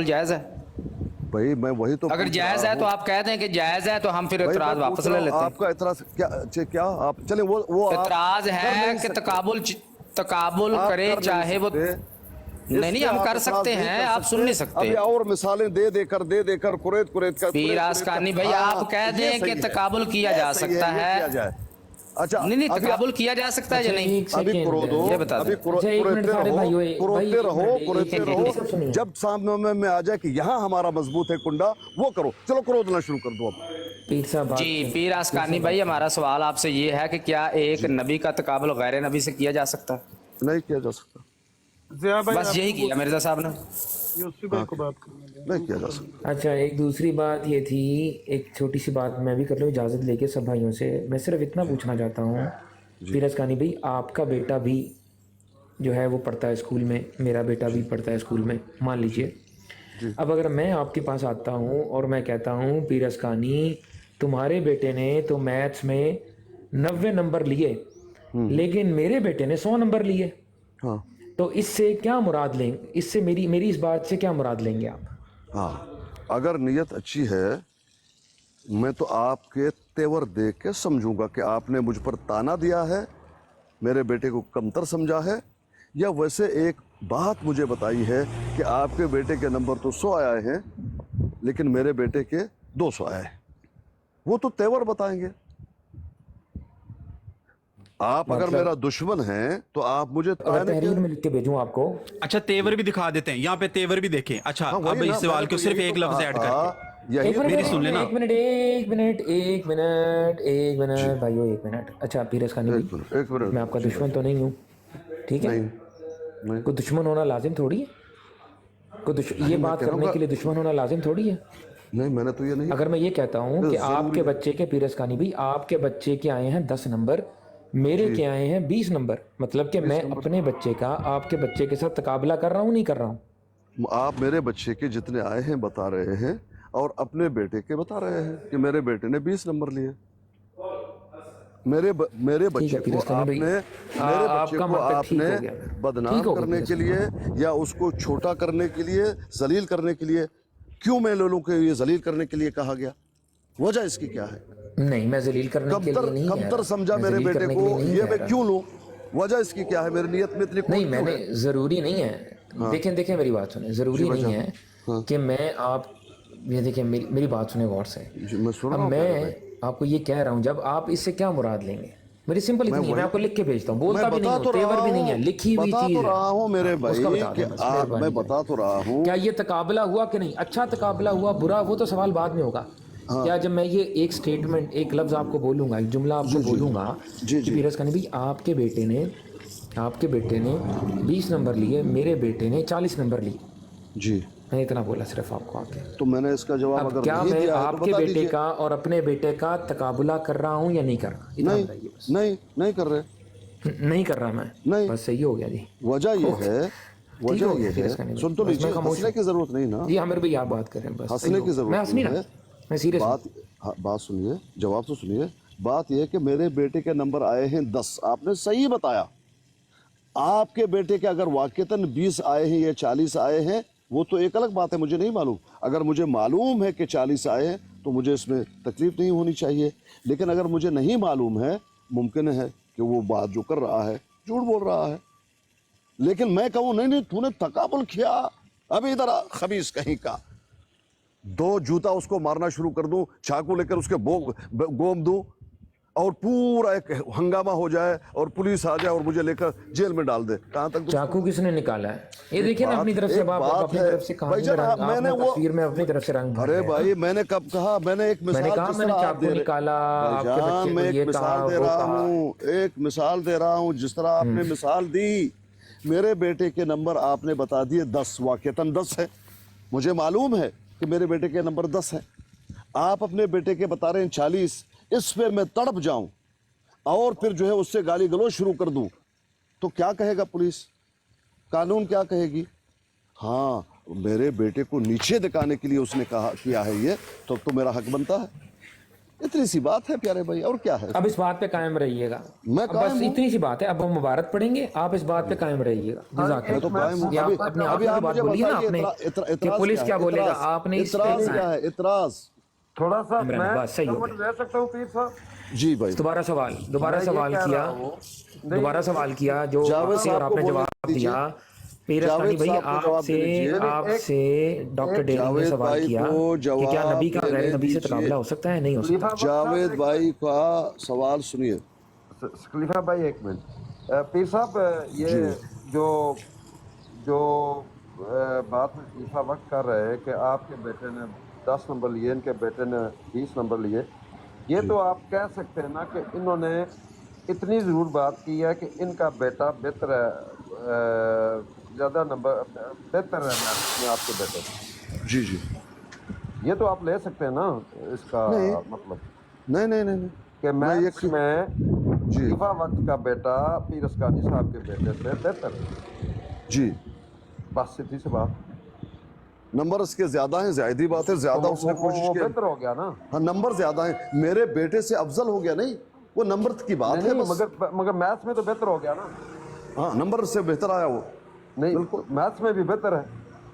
جائز ہے بھائی میں وہی تو اگر جائز ہے تو آپ کہتے ہیں کہ جائز ہے تو ہم پھر اعتراض واپس لے لیتے ہیں. آپ کا اعتراض کیا آپ چلیں وہ اعتراض کر ہے نہیں کہ سکتے. تقابل آپ کرے کر نہیں چاہے وہ سکتے. اس نہیں پہ ہم آپ کر اعتراض سکتے نہیں ہیں کر آپ سن سکتے. نہیں سکتے. ابھی اور مثالیں دے کر قریت کر پیر آسکانی بھائی آپ کہہ یہ دیں کہ صحیح ہے. تقابل کیا یہ جا صحیح سکتا یہ ہے. کیا جائے. اچھا نہیں ابھی تقابل کیا جا سکتا ہے یا اچھا نہیں ایک ابھی سیکنڈ کرو دو یہ بتا دیں. ابھی اچھا ایک منٹ سارے بھائیو بھائی کروتے رہو سب سنیے. جب سامنے میں آ جائے کہ یہاں ہمارا مضبوط ہے کنڈا وہ کرو. چلو کرودنا شروع کر دو اب. پیر صاحب بات جی کریں. پیر آسکانی بھائی ہمارا سوال آپ سے یہ ہے کہ کیا ایک جی نبی کا تقابل غیر نبی سے کیا جا سکتا ہے؟ نہیں کیا جا سکتا. ضیاء بھائی بس آپ یہی کو کیا مرزا صاحب نے. یوسفی بھائی ہاں کو بات کرنے دیں. نہیں کیا جا سکتا. اچھا ایک دوسری بات یہ تھی، ایک چھوٹی سی بات میں بھی کر لوں اجازت لے کے سب بھائیوں سے. میں صرف اتنا پوچھنا چاہتا ہوں جی پیر اسکانی بھائی، آپ کا بیٹا بھی جو ہے وہ پڑھتا ہے اسکول میں، میرا بیٹا جی بھی پڑھتا ہے اسکول میں، مان جی لیجئے. جی اب اگر میں آپ کے پاس آتا ہوں اور میں کہتا ہوں پیر اسکانی تمہارے بیٹے نے تو میتھس میں 90 نمبر لیے لیکن میرے بیٹے نے 100 نمبر لیے، ہاں تو اس سے کیا مراد لیں؟ اس سے میری اس بات سے کیا مراد لیں گے آپ؟ ہاں اگر نیت اچھی ہے میں تو آپ کے تیور دیکھ کے سمجھوں گا کہ آپ نے مجھ پر تانا دیا ہے، میرے بیٹے کو کمتر سمجھا ہے، یا ویسے ایک بات مجھے بتائی ہے کہ آپ کے بیٹے کے نمبر تو 100 آئے ہیں لیکن میرے بیٹے کے 200 آئے ہیں. وہ تو تیور بتائیں گے. آپ اگر مطلب میرا دشمن ہیں تو آپ مجھے اگر تانے کے. تحریر میں لکھ کے بھیجوں آپ کو. اچھا تیور بھی دکھا دیتے ہیں یہاں پہ، تیور بھی دیکھیں. اچھا ہاں اب وہی نا اس میں سوال نے کو تو صرف یہی تو ایک لفظ کہا ایڈ کر تھا. کے یہی ایک منٹ میری سن لینا. ایک جی منٹ بھائیو ایک منٹ. اچھا پیر اسکانی بھائی ایک منٹ میں آپ کا جی دشمن بھائی. تو نہیں ہوں، ٹھیک ہے؟ نہیں نہیں کوئی دشمن ہونا لازم تھوڑی ہے، یہ نہیں میں بات کہہ رہا ہوں کرنے گا کے لیے دشمن ہونا لازم تھوڑی ہے. نہیں میں نے تو یہ نہیں اگر میں یہ کہتا ہوں کہ آپ ضروری کے ہے. بچے کے پیر اسکانی بھائی آپ کے بچے کے آئے ہیں 10 نمبر، میرے جی کے آئے ہیں 20 نمبر، مطلب کہ 20 میں نمبر اپنے بچے کا آپ کے بچے کے ساتھ تقابلہ کر رہا ہوں نہیں کر رہا ہوں؟ آپ میرے بچے کے جتنے آئے ہیں بتا رہے ہیں اور اپنے بیٹے کے بتا رہے ہیں کہ میرے بیٹے نے 20 نمبر لیے. میرے ٹھیک ہے بچے پیر کو اسکانی آپ بھائی، نے آپ کا منطق ٹھیک ہو گیا، ٹھیک بدنام ہو گیا کرنے پیر کے اسکانی لیے بھائی. یا اس کو چھوٹا کرنے کے لیے، ذلیل کرنے کے لیے کیوں میں لے لوں کہ یہ ذلیل کرنے کے لیے کہا گیا؟ وجہ اس کی کیا ہے؟ نہیں میں ذلیل کرنے کے لیے نہیں کہہ کمتر رہا، سمجھا میں میرے ذلیل بیٹے کرنے کے کو، لیے نہیں یہ کہہ میں رہا. کیوں لوں؟ وجہ اس کی کیا ہے؟ میری نیت میں اتنی نہیں کھوٹ میں کیوں نے ہے؟ ضروری نہیں ہے، ہاں دیکھیں میری بات سنیں، جی ضروری بھائی نہیں جان. ہے ہاں کہ میں آپ یہ دیکھیں میری بات سنیں غور سے. جی میں سن اب رہا ہوں پیارے میں بھائی. آپ کو یہ کہہ رہا ہوں جب آپ اس سے کیا مراد لیں گے؟ میری سمپل میں اتنی ہے، میں وہی آپ کو لکھ کے بھیجتا ہوں، میں بولتا بھی نہیں بتا ہوں، تو تیور رہا بھی نہیں ہے، ہوں لکھی ہوئی بتا چیز تو ہے. رہا ہوں ہاں میرے اس کا بھائی بتا کہ دیں بس، آپ میں مہربانی کریں. بتا تو رہا ہوں. کیا یہ تقابلہ ہوا کہ نہیں؟ اچھا تقابلہ ہوا، برا وہ تو سوال بعد میں ہوگا. ہاں کیا جب میں یہ ایک سٹیٹمنٹ، ایک لفظ آپ کو بولوں گا، ایک جملہ آپ کو جی جی بولوں گا جی کہ جی پیرس خانی بھائی آپ کے بیٹے نے 20 نمبر لیے، میرے بیٹے نے 40 نمبر لیے، جی میں اتنا بولا صرف آپ کو آگے. تو میں نے اس کا جواب اب اگر کیا نہیں میں دیا ہے تو آپ کے بتا بیٹے دیجئے. کا اور اپنے بیٹے کا تقابلہ کر رہا ہوں یا نہیں کر رہا؟ اتنا نہیں بتائیے بس. نہیں نہیں کر رہے. نہیں کر رہا میں، نہیں بس صحیح ہو گیا جی. وجہ یہ اوکے ہے ٹھیک وجہ ہو گیا یہ پھر ہے اس کا نہیں سن تو بس میں لیجیے، خاموش ہنسنے ہوں. کی ضرورت نہیں نا. جی عامر بھائی آپ بات کریں بس صحیح ہنسنے ہو کی گیا. میں ضرورت ہنس نہیں نہیں ہے. رہا، میں سیریس ہوں. بات سنیے، جواب تو سنیے. بات یہ ہے کہ میرے بیٹے کے نمبر آئے ہیں 10، آپ نے صحیح بتایا. آپ کے بیٹے کے اگر واقعتاً 20 آئے ہیں یا 40 آئے ہیں وہ تو ایک الگ بات ہے، مجھے نہیں معلوم. اگر مجھے معلوم ہے کہ 40 آئے ہیں تو مجھے اس میں تکلیف نہیں ہونی چاہیے. لیکن اگر مجھے نہیں معلوم ہے، ممکن ہے کہ وہ بات جو کر رہا ہے جھوٹ بول رہا ہے. لیکن میں کہوں نہیں تو نے تقابل کیا، ابھی ادھر خبیث کہیں کا 2 جوتا اس کو مارنا شروع کر دوں، چاقو لے کر اس کے گوم دوں اور پورا ایک ہنگامہ ہو جائے اور پولیس آ جائے اور مجھے لے کر جیل میں ڈال دے. کہاں تک چاقو کس نے نکالا ہے؟ یہ دیکھیں نا اپنی طرف سے، ایک آپ بات اپنی ہے طرف سے بھائی کہانی میں جان. رنگ، میں آپ نے نے وہ تصویر میں اپنی طرف سے رنگ بھر ارے رہے ہیں نا. بھائی میں نے کب کہا؟ میں نے ایک میں نے مثال کہا جس میں نے طرح آپ چاقو دے رہے نکالا، بھائی آپ کے بچے جان، کو میں ایک یہ کہا مثال دے وہ رہا کہا. ہوں، ایک مثال دے رہا ہوں جس طرح آپ نے مثال دی. میرے بیٹے کے نمبر آپ نے بتا دیے 10، واقعتاً 10 ہے. مجھے معلوم ہے کہ میرے بیٹے کے نمبر 10 ہیں. آپ اپنے بیٹے کے بتا رہے ہیں 40. اس پہ میں تڑپ جاؤں اور پھر جو ہے اس سے گالی گلوچ شروع کر دوں تو کیا کہے گا پولیس؟ قانون کیا کہے گی؟ ہاں میرے بیٹے کو نیچے دکھانے کے لیے اس نے کہا کیا ہے یہ تو میرا حق بنتا ہے. इतनी सी बात है प्यारे भाई, और क्या है? अब इस बात पे कायम रहिएगा। मैं अब कायम बस हूँ। इतनी सी बात है, अब हम मुबारक पढ़ेंगे, आप इस बात पे कायम रहिएगा। मैं जज़ाकल्लाह। तो कायम हूँ। ये आप अपने आप अभी में आप जो बात मुझे बोली है ना बताइए, आपने कि पुलिस क्या बोलेगा, आपने इस पे इतराज क्या है? इतराज। थोड़ा सा इमरान, मैं बस सही हो कमेंट ले सकता हूँ पीर साहब? जी भाई, दोबारा सवाल मैं ये सवाल कह किया, रहा हूँ, दोबारा सवाल किया जो जावेद आपसे, और साहब को आपने बोलने जवाब दीजिए। दिया। पीरस्तानी जावेद भाई, साहब को जवाब आपसे दीजिए। आपसे डॉक्टर डेरी ने जावेद सवाल भाई किया को कि क्या नबी का जवाब गैर नबी से देने तकाबला हो सकता है? नहीं हो सकता। खलीफा बख्श जावेद साहब, भाई का सवाल सुनिए। खलीफा भाई एक मिनट। पीर साहब, ये जो जो बात खलीफा वक्त कर रहे हैं कि आपके बेटे ने 10 नंबर लिए, इनके बेटे ने 20 नंबर लिए, ये तो आप कह सकते हैं ना कि इन्होंने इतनी ज़रूर बात की है कि इनका बेटा बेहतर है, ज़्यादा नंबर बेहतर है मैथ्स में आपके बेटे से। जी जी, ये तो आप ले सकते हैं ना इसका नहीं। मतलब नहीं नहीं नहीं नहीं, कि मैं ये मैथ्स में जी खलीफा वक्त का बेटा पीर अस्कानी साहब के बेटे से बेहतर है। जी, बस सीधी सी बात। नंबर इसके ज्यादा हैं, जायदी बात है, ज्यादा उसने कोशिश वो की। बेहतर हो गया ना। हाँ, नंबर ज्यादा हैं, मेरे बेटे से अफजल हो गया, नहीं वो नंबर की बात है नहीं, बस। मगर मैथ्स में तो बेहतर हो गया ना। हाँ, नंबर से बेहतर आया वो। नहीं, बिल्कुल। मैथ्स में भी बेहतर है।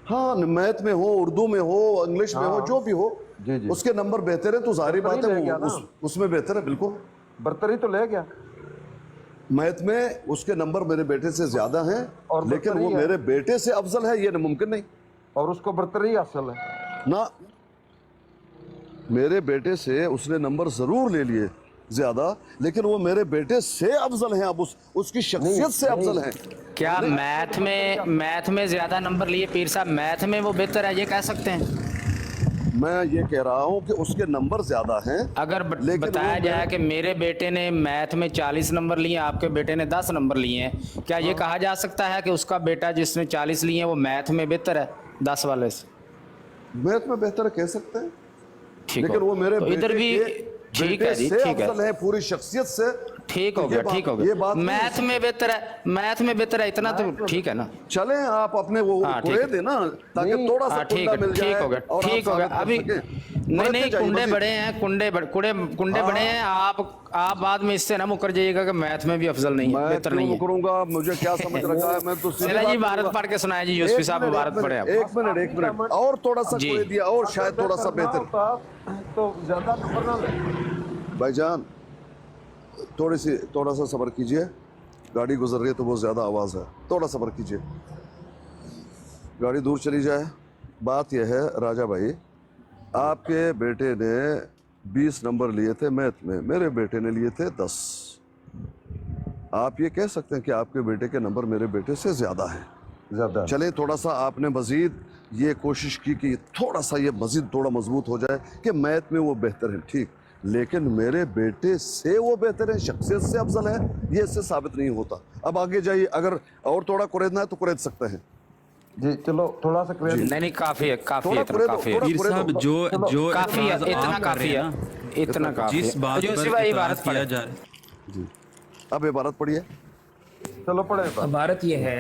हाँ, मैथ में हो, उर्दू में हो, इंग्लिश में हो, जो भी हो, जी, जी। उसके नंबर बेहतर है तो जाहिर बात बरतरी है ले गया वो ना। उसमें बेहतर है। बिल्कुल, बरतरी तो ले गया। मैथ में उसके नंबर मेरे बेटे से ज्यादा हैं, और लेकिन बरतरी वो है। मेरे बेटे से अफजल है, ये मुमकिन नहीं और उसको बरतरी हासिल है। ना। मेरे बेटे से उसने नंबर जरूर ले लिए ज्यादा, लेकिन वो मेरे बेटे से अफजल हैं, अब उसकी शख्सियत से अफजल हैं। क्या मैथ में ज्यादा नंबर लिए पीर साहब, मैथ में वो बेहतर है, ये कह सकते हैं? मैं ये कह रहा हूँ कि उसके नंबर ज्यादा हैं। अगर लेकिन बताया वो जाए कि मेरे बेटे ने मैथ में 40 नंबर लिए, आपके बेटे ने 10 नंबर लिए हैं, क्या ये कहा जा सकता है कि उसका बेटा जिसने 40 लिए हैं वो मैथ में बेहतर है 10 वाले से? मैथ में बेहतर कह सकते हैं, ठीक लेकिन हो, वो मेरे तो बेटे इधर भी के ठीक बेटे है जी, से ठीक है, अफजल है पूरी शख्सियत से। ठीक हो ये गया, बात- ठीक हो ये गया। बात नहीं मैथ में बेहतर है, मैथ में बेहतर है, इतना तो ठीक है ना। चलें आप अपने वो हाँ, ठीक कुरे है। देना, ताकि नहीं, थोड़ा सा हाँ, ठीक कुंडा है, मिल जाए ठीक हो गया, और ठीक आप हो गया। साबित कर अभी सकें। नहीं बढ़ते नहीं, जाइए, कुंडे मजीद। बड़े हैं, कुंडे हाँ। बड़े हैं। आप बाद में इससे ना मुकर जाइएगा कि मैथ में भी अफजल नहीं है, मैं बेहतर क्यों नहीं है। करूंगा, मुझे क्या समझ रखा है, मैं तो सीधी चला जी, बात भारत करूंगा। पढ़ के सुनाए जी, यूसुफी साहब भारत पढ़े आप। एक मिनट और थोड़ा सा जी। कुरे दिया और शायद थोड़ा सा बेहतर। तो ज्यादा नंबर ना ले। भाईजान थोड़ा सा सब्र कीजिए, गाड़ी गुजर रही है तो बहुत ज़्यादा आवाज़ है, थोड़ा सब्र कीजिए, गाड़ी दूर चली जाए। बात यह है राजा भाई, आपके बेटे ने 20 नंबर लिए थे मैथ में, मेरे बेटे ने लिए थे 10। आप ये कह सकते हैं कि आपके बेटे के नंबर मेरे बेटे से ज़्यादा हैं। ज्यादा चले, थोड़ा सा आपने मज़ीद ये कोशिश की कि थोड़ा सा ये मज़ीद थोड़ा मजबूत हो जाए कि मैथ में वो बेहतर है, ठीक, लेकिन मेरे बेटे से वो बेहतर है, शख्सियत से अफजल है, ये इससे साबित नहीं होता। अब आगे जाइए, अगर और थोड़ा कुरेदना है तो कुरेद सकते हैं। जी, चलो थोड़ा सा क्रेडिट। नहीं, काफी है, काफी है, थोड़ा इतना कुरेदो, काफी है, थोड़ा पीर कुरेदो। साहब जो काफी है, एतराज इतना आप कर काफी रहे है, हैं ना, इतना काफी है। जिस बात यूसुफी पर भाई एतराज भारत किया पढ़े। जा रहा है, जी, अब इबारत पढ़िए। चलो पढ़े अब भारत ये है,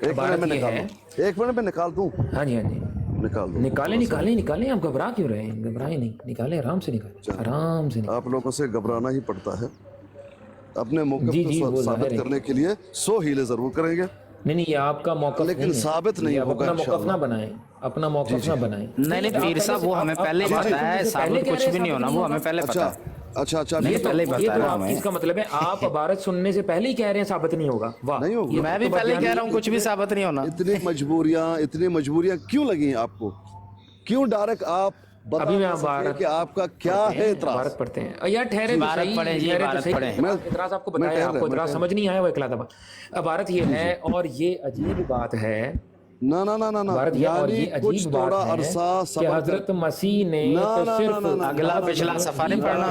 एक भारत मिनट में ये निकाल है। दूं, एक मिनट में निकाल दूं, हाँ जी, हाँ जी, निकाल दूं। निकालें, आप घबरा क्यों रहे हैं? घबराए नहीं, निकालें, आराम से निकालें, आराम से निकालें। आप लोगों से घबराना ही पड़ता है, अपने मौके जी, को जी, वो साबित जाहिर है। करने के लिए 100 हीले जरूर करेंगे, नहीं, ये आपका मौकफ लेकिन नहीं है। साबित नहीं ये आप होगा अपना मौकफ इंशाअल्लाह। ना बनाएं, अपना मौकफ ना बनाएं। नहीं, पीर साहब वो हमें पहले ही पता है, साबित कुछ भी नहीं होना, वो हमें पहले पता है। अच्छा नहीं, अभी पहले ही ये बताया तो ना आप, हमें। इसका मतलब है आप भारत सुनने से पहले ही कह रहे हैं साबित नहीं होगा। वाह, नहीं होगा। ये मैं भी तो पहले ही बात कह रहा हूँ कुछ भी साबित नहीं होना। इतनी मजबूरियां क्यों लगी आपको, क्यों डायरेक्ट आप बता अभी मैं ना सके भारत कि आपका क्या है इतराज? भारत पढ़ते हैं यार, ठहरे तो भारत सही, पढ़े जी, ठहरे तो भारत सही। पढ़े। इतराज आपको मैं बताया, ठहर आपको रहा, इतराज मैं समझ नहीं आया वो इकला दबा। अब भारत ये है, और ये अजीब बात है, ना भारत ये और ये यानी कुछ अजीब थोड़ा बात है अरसा कि सब्र कर। हजरत मसीह ने ना, तो ना, सिर्फ ना, ना, अगला पिछला सफा नहीं पढ़ना।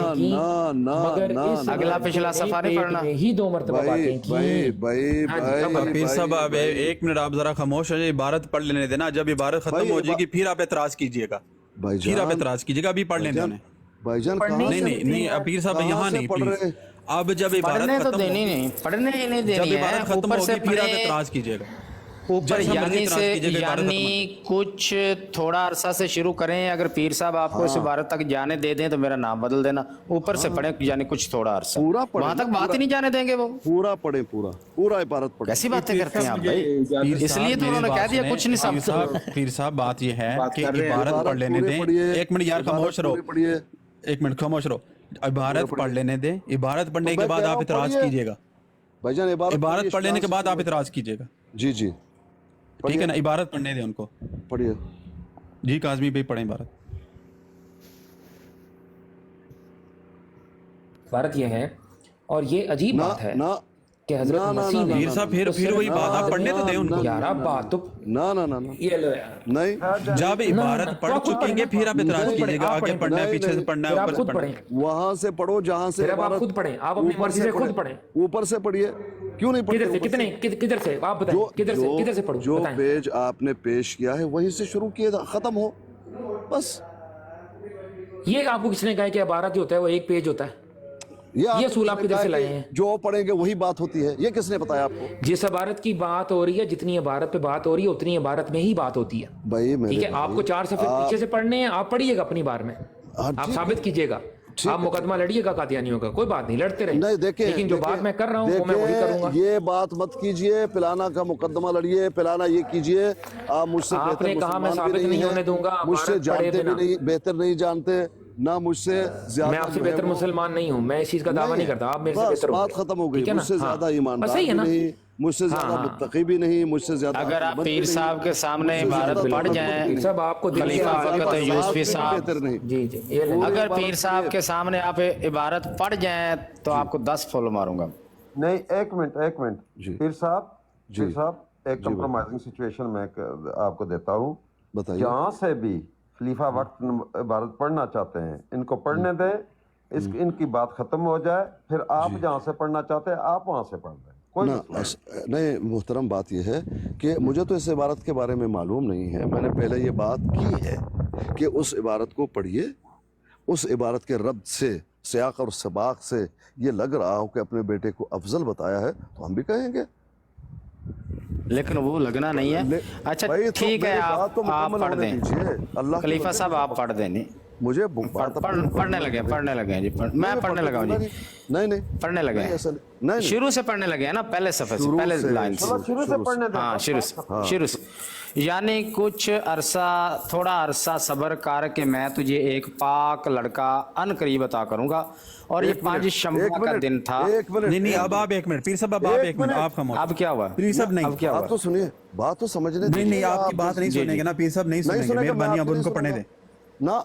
मगर इस अगला पिछला सफा नहीं पढ़ना। में ही 2 मरतबा बातें की। हाँ जी, अब भाई पीर साहब अब एक मिनट आप जरा खामोश हो जाइए, इबारत पढ़ लेने देना, जब इबारत खत्म भाई, हो जाएगी फिर आप एतराज कीजिएगा, फिर आप एतराज कीजिएगा, अभी पढ़ लेने देना। भाईजान नहीं पीर साहब यहाँ नहीं, पढ़ रहे? प्लीज अब जब इबारत पढ़ने तो खत्म देनी होगी, नहीं, पढ़ने ही नहीं जब देनी इबारत है, खत्म ऊपर से होगी फिर आप पढ़े। एतराज कीजिएगा। ऊपर जैसा मर्जी यानी इतराज से कीजिएगा, इबारत खत्म यानी कुछ थोड़ा अरसा से शुरू करें, अगर पीर साहब आपको इस इबारत तक जाने दे दें तो मेरा नाम बदल देना, ऊपर से पढ़े यानी कुछ थोड़ा अरसा, पूरा पढ़े वहां तक ना, बात ही नहीं जाने देंगे वो। पूरा पढ़े, पूरा इबारत पढ़े। कैसी बातें करते हैं आप भाई, इसलिए तो उन्होंने कह दिया कुछ नहीं समझ। पीर साहब बात ये है कि कर रहे हैं। इबारत पढ़ लेने पूरे पढ़िए, दें। एक मिनट यार, खामोश रहो, पूरे पढ़िए। एक मिनट खामोश रहो, इबारत पढ़ लेने दें। इबारत पढ़ने तो के मैं बाद कह रहा आप हूँ इतराज पढ़िए। कीजिएगा। भाईजान इबारत पढ़ लेने के बाद आप इतराज कीजिएगा, जी जी ठीक है ना? इबारत पढ़ने दें उनको। पढ़िए। जी काज़मी भाई पढ़ें इबारत। इबारत ये है, और ये अजीब ना बात है ना कि हजरत ना, ना, मसीह ना, ने पीर साहब फिर वही बात, आप पढ़ने तो दें उनको। यार आप बात तो ना ना ना ना ये लो यार, नहीं, जब इबारत पढ़ चुकेंगे फिर आप इतराज खुद पढ़ें, कीजिएगा। आप आगे पढ़ें, पढ़ना है, नहीं, पीछे से नहीं, पढ़ना फिर है, आप ऊपर से खुद पढ़ना है। पढ़ें, वहां से पढ़ो जहां से फिर अब आप इबारत- खुद पढ़ें, आप अपनी ऊपर मर्जी से खुद पढ़े। पढ़ें। ऊपर से पढ़िए, क्यों नहीं पढ़ते? किधर से, ऊपर कितने किधर से आप बताएं, किधर से पढ़ूं, जो बताएं। पेज आपने पेश किया है वहीं से शुरू किए, खत्म हो बस। ये आपको किसने कहा कि इबारत जो होता है वो एक पेज होता है? ये आपको असूल आप किसने किधर कहा से लाए कि हैं? जो पढ़ेंगे वही बात होती है, ये किसने बताया आपको? जिस इबारत की बात हो रही है, जितनी इबारत पे बात हो रही है, उतनी इबारत में ही बात होती है। भाई मेरे ठीक है, भाई, आपको 4 सफ़े पीछे से पढ़ने हैं, आप पढ़िएगा अपनी बार में, आप ठीक साबित कीजिएगा, आप मुकदमा लड़िएगा कादियानियों का, कोई बात नहीं, लड़ते रहे। नहीं देखे, लेकिन जो बात मैं कर रहा हूँ वो मैं वही करूंगा। ये बात मत कीजिए, पिलाना का मुकदमा लड़िए, पिलाना ये कीजिए। आप मुझसे आपने बेहतर कहा मैं मुसलमान भी साबित नहीं हैं, होने दूंगा, मुझसे भारत पढ़े जानते भी बिना। नहीं, बेहतर नहीं जानते ना, मुझसे ज्यादा मैं आपसे जो है बेहतर वो- मुसलमान नहीं हूँ, मैं इस चीज का दावा नहीं करता, आप मेरे से बस बेहतर बात होंगे। खत्म हो गई। ठीक है ना? मुझसे हाँ। ज्यादा बस ईमानदार सही भी है ना? नहीं, मुझसे ज्यादा हाँ। मुत्तकी भी नहीं, मुझसे ज्यादा अगर आप अहमद भी पीर नहीं, साहब के सामने मुझसे इबारत ज्यादा पढ़ बेहतर जाएं, नहीं। सब आपको दिल खलीफा से- वक्त यूसुफी भी साहब, बेहतर नहीं। जी जी, ये ले। अगर इबारत पीर साहब के सामने आप इबारत पढ़ जाएं तो आपको 10 फुल मारूंगा। नहीं, एक मिनट जी। पीर साहब एक कंप्रोमाइजिंग सिचुएशन में आपको देता हूँ। बताइए। जहाँ से भी खलीफा वक्त इबारत पढ़ना चाहते हैं, इनको पढ़ने दें, इनकी बात खत्म हो जाए, फिर आप जहाँ से पढ़ना चाहते हैं आप वहाँ से पढ़ लें, कोई ना मसला नहीं। नहीं मुहतरम, बात यह है कि मुझे तो इस इबारत के बारे में मालूम नहीं है। मैंने पहले ये बात की है कि उस इबारत को पढ़िए, उस इबारत के रब्त से, सियाक और सबाक से ये लग रहा हो कि अपने बेटे को अफजल बताया है, तो हम भी कहेंगे। लेकिन वो लगना नहीं है। अच्छा भाई, तो ठीक है, मेरी बात आप तो मुकम्मल पढ़ होने दें। दीजिए। अल्लाह के खलीफा बंदे, साहब आप पढ़ दें। नहीं, मुझे बात अपनी- पढ़ने लगे हैं जी, मैं पढ़ने लगा हूँ जी, नहीं पढ़ने लगे नहीं, हैं। ऐसा नहीं, नहीं शुरू से पढ़ने लगे हैं ना, पहले सफ़े से, शुरू पहले से, लाइन से। चलो शुरू से पढ़ने दें। हाँ, शुरू से यानी कुछ अरसा, थोड़ा अरसा सब्र कर के मैं तुझे एक पाक लड़का अन करीब अता करूंगा। और ये 5 शम्बा का दिन था। एक मिनट, नहीं नहीं, अब आप एक मिनट, पीर साहब अब आप एक मिनट, आप खामोश। अब क्या हुआ? पीर साहब नहीं, अब क्या बात हुआ? तो सुनिए, बात तो समझने नहीं नहीं, दीजिए। आपकी आप बात नहीं जी, सुनेंगे ना पीर साहब, नहीं सुनेंगे, सुनेगा, मैं मेहरबानी आप आपकी उनको नहीं पढ़ने दें। सुनूंगा।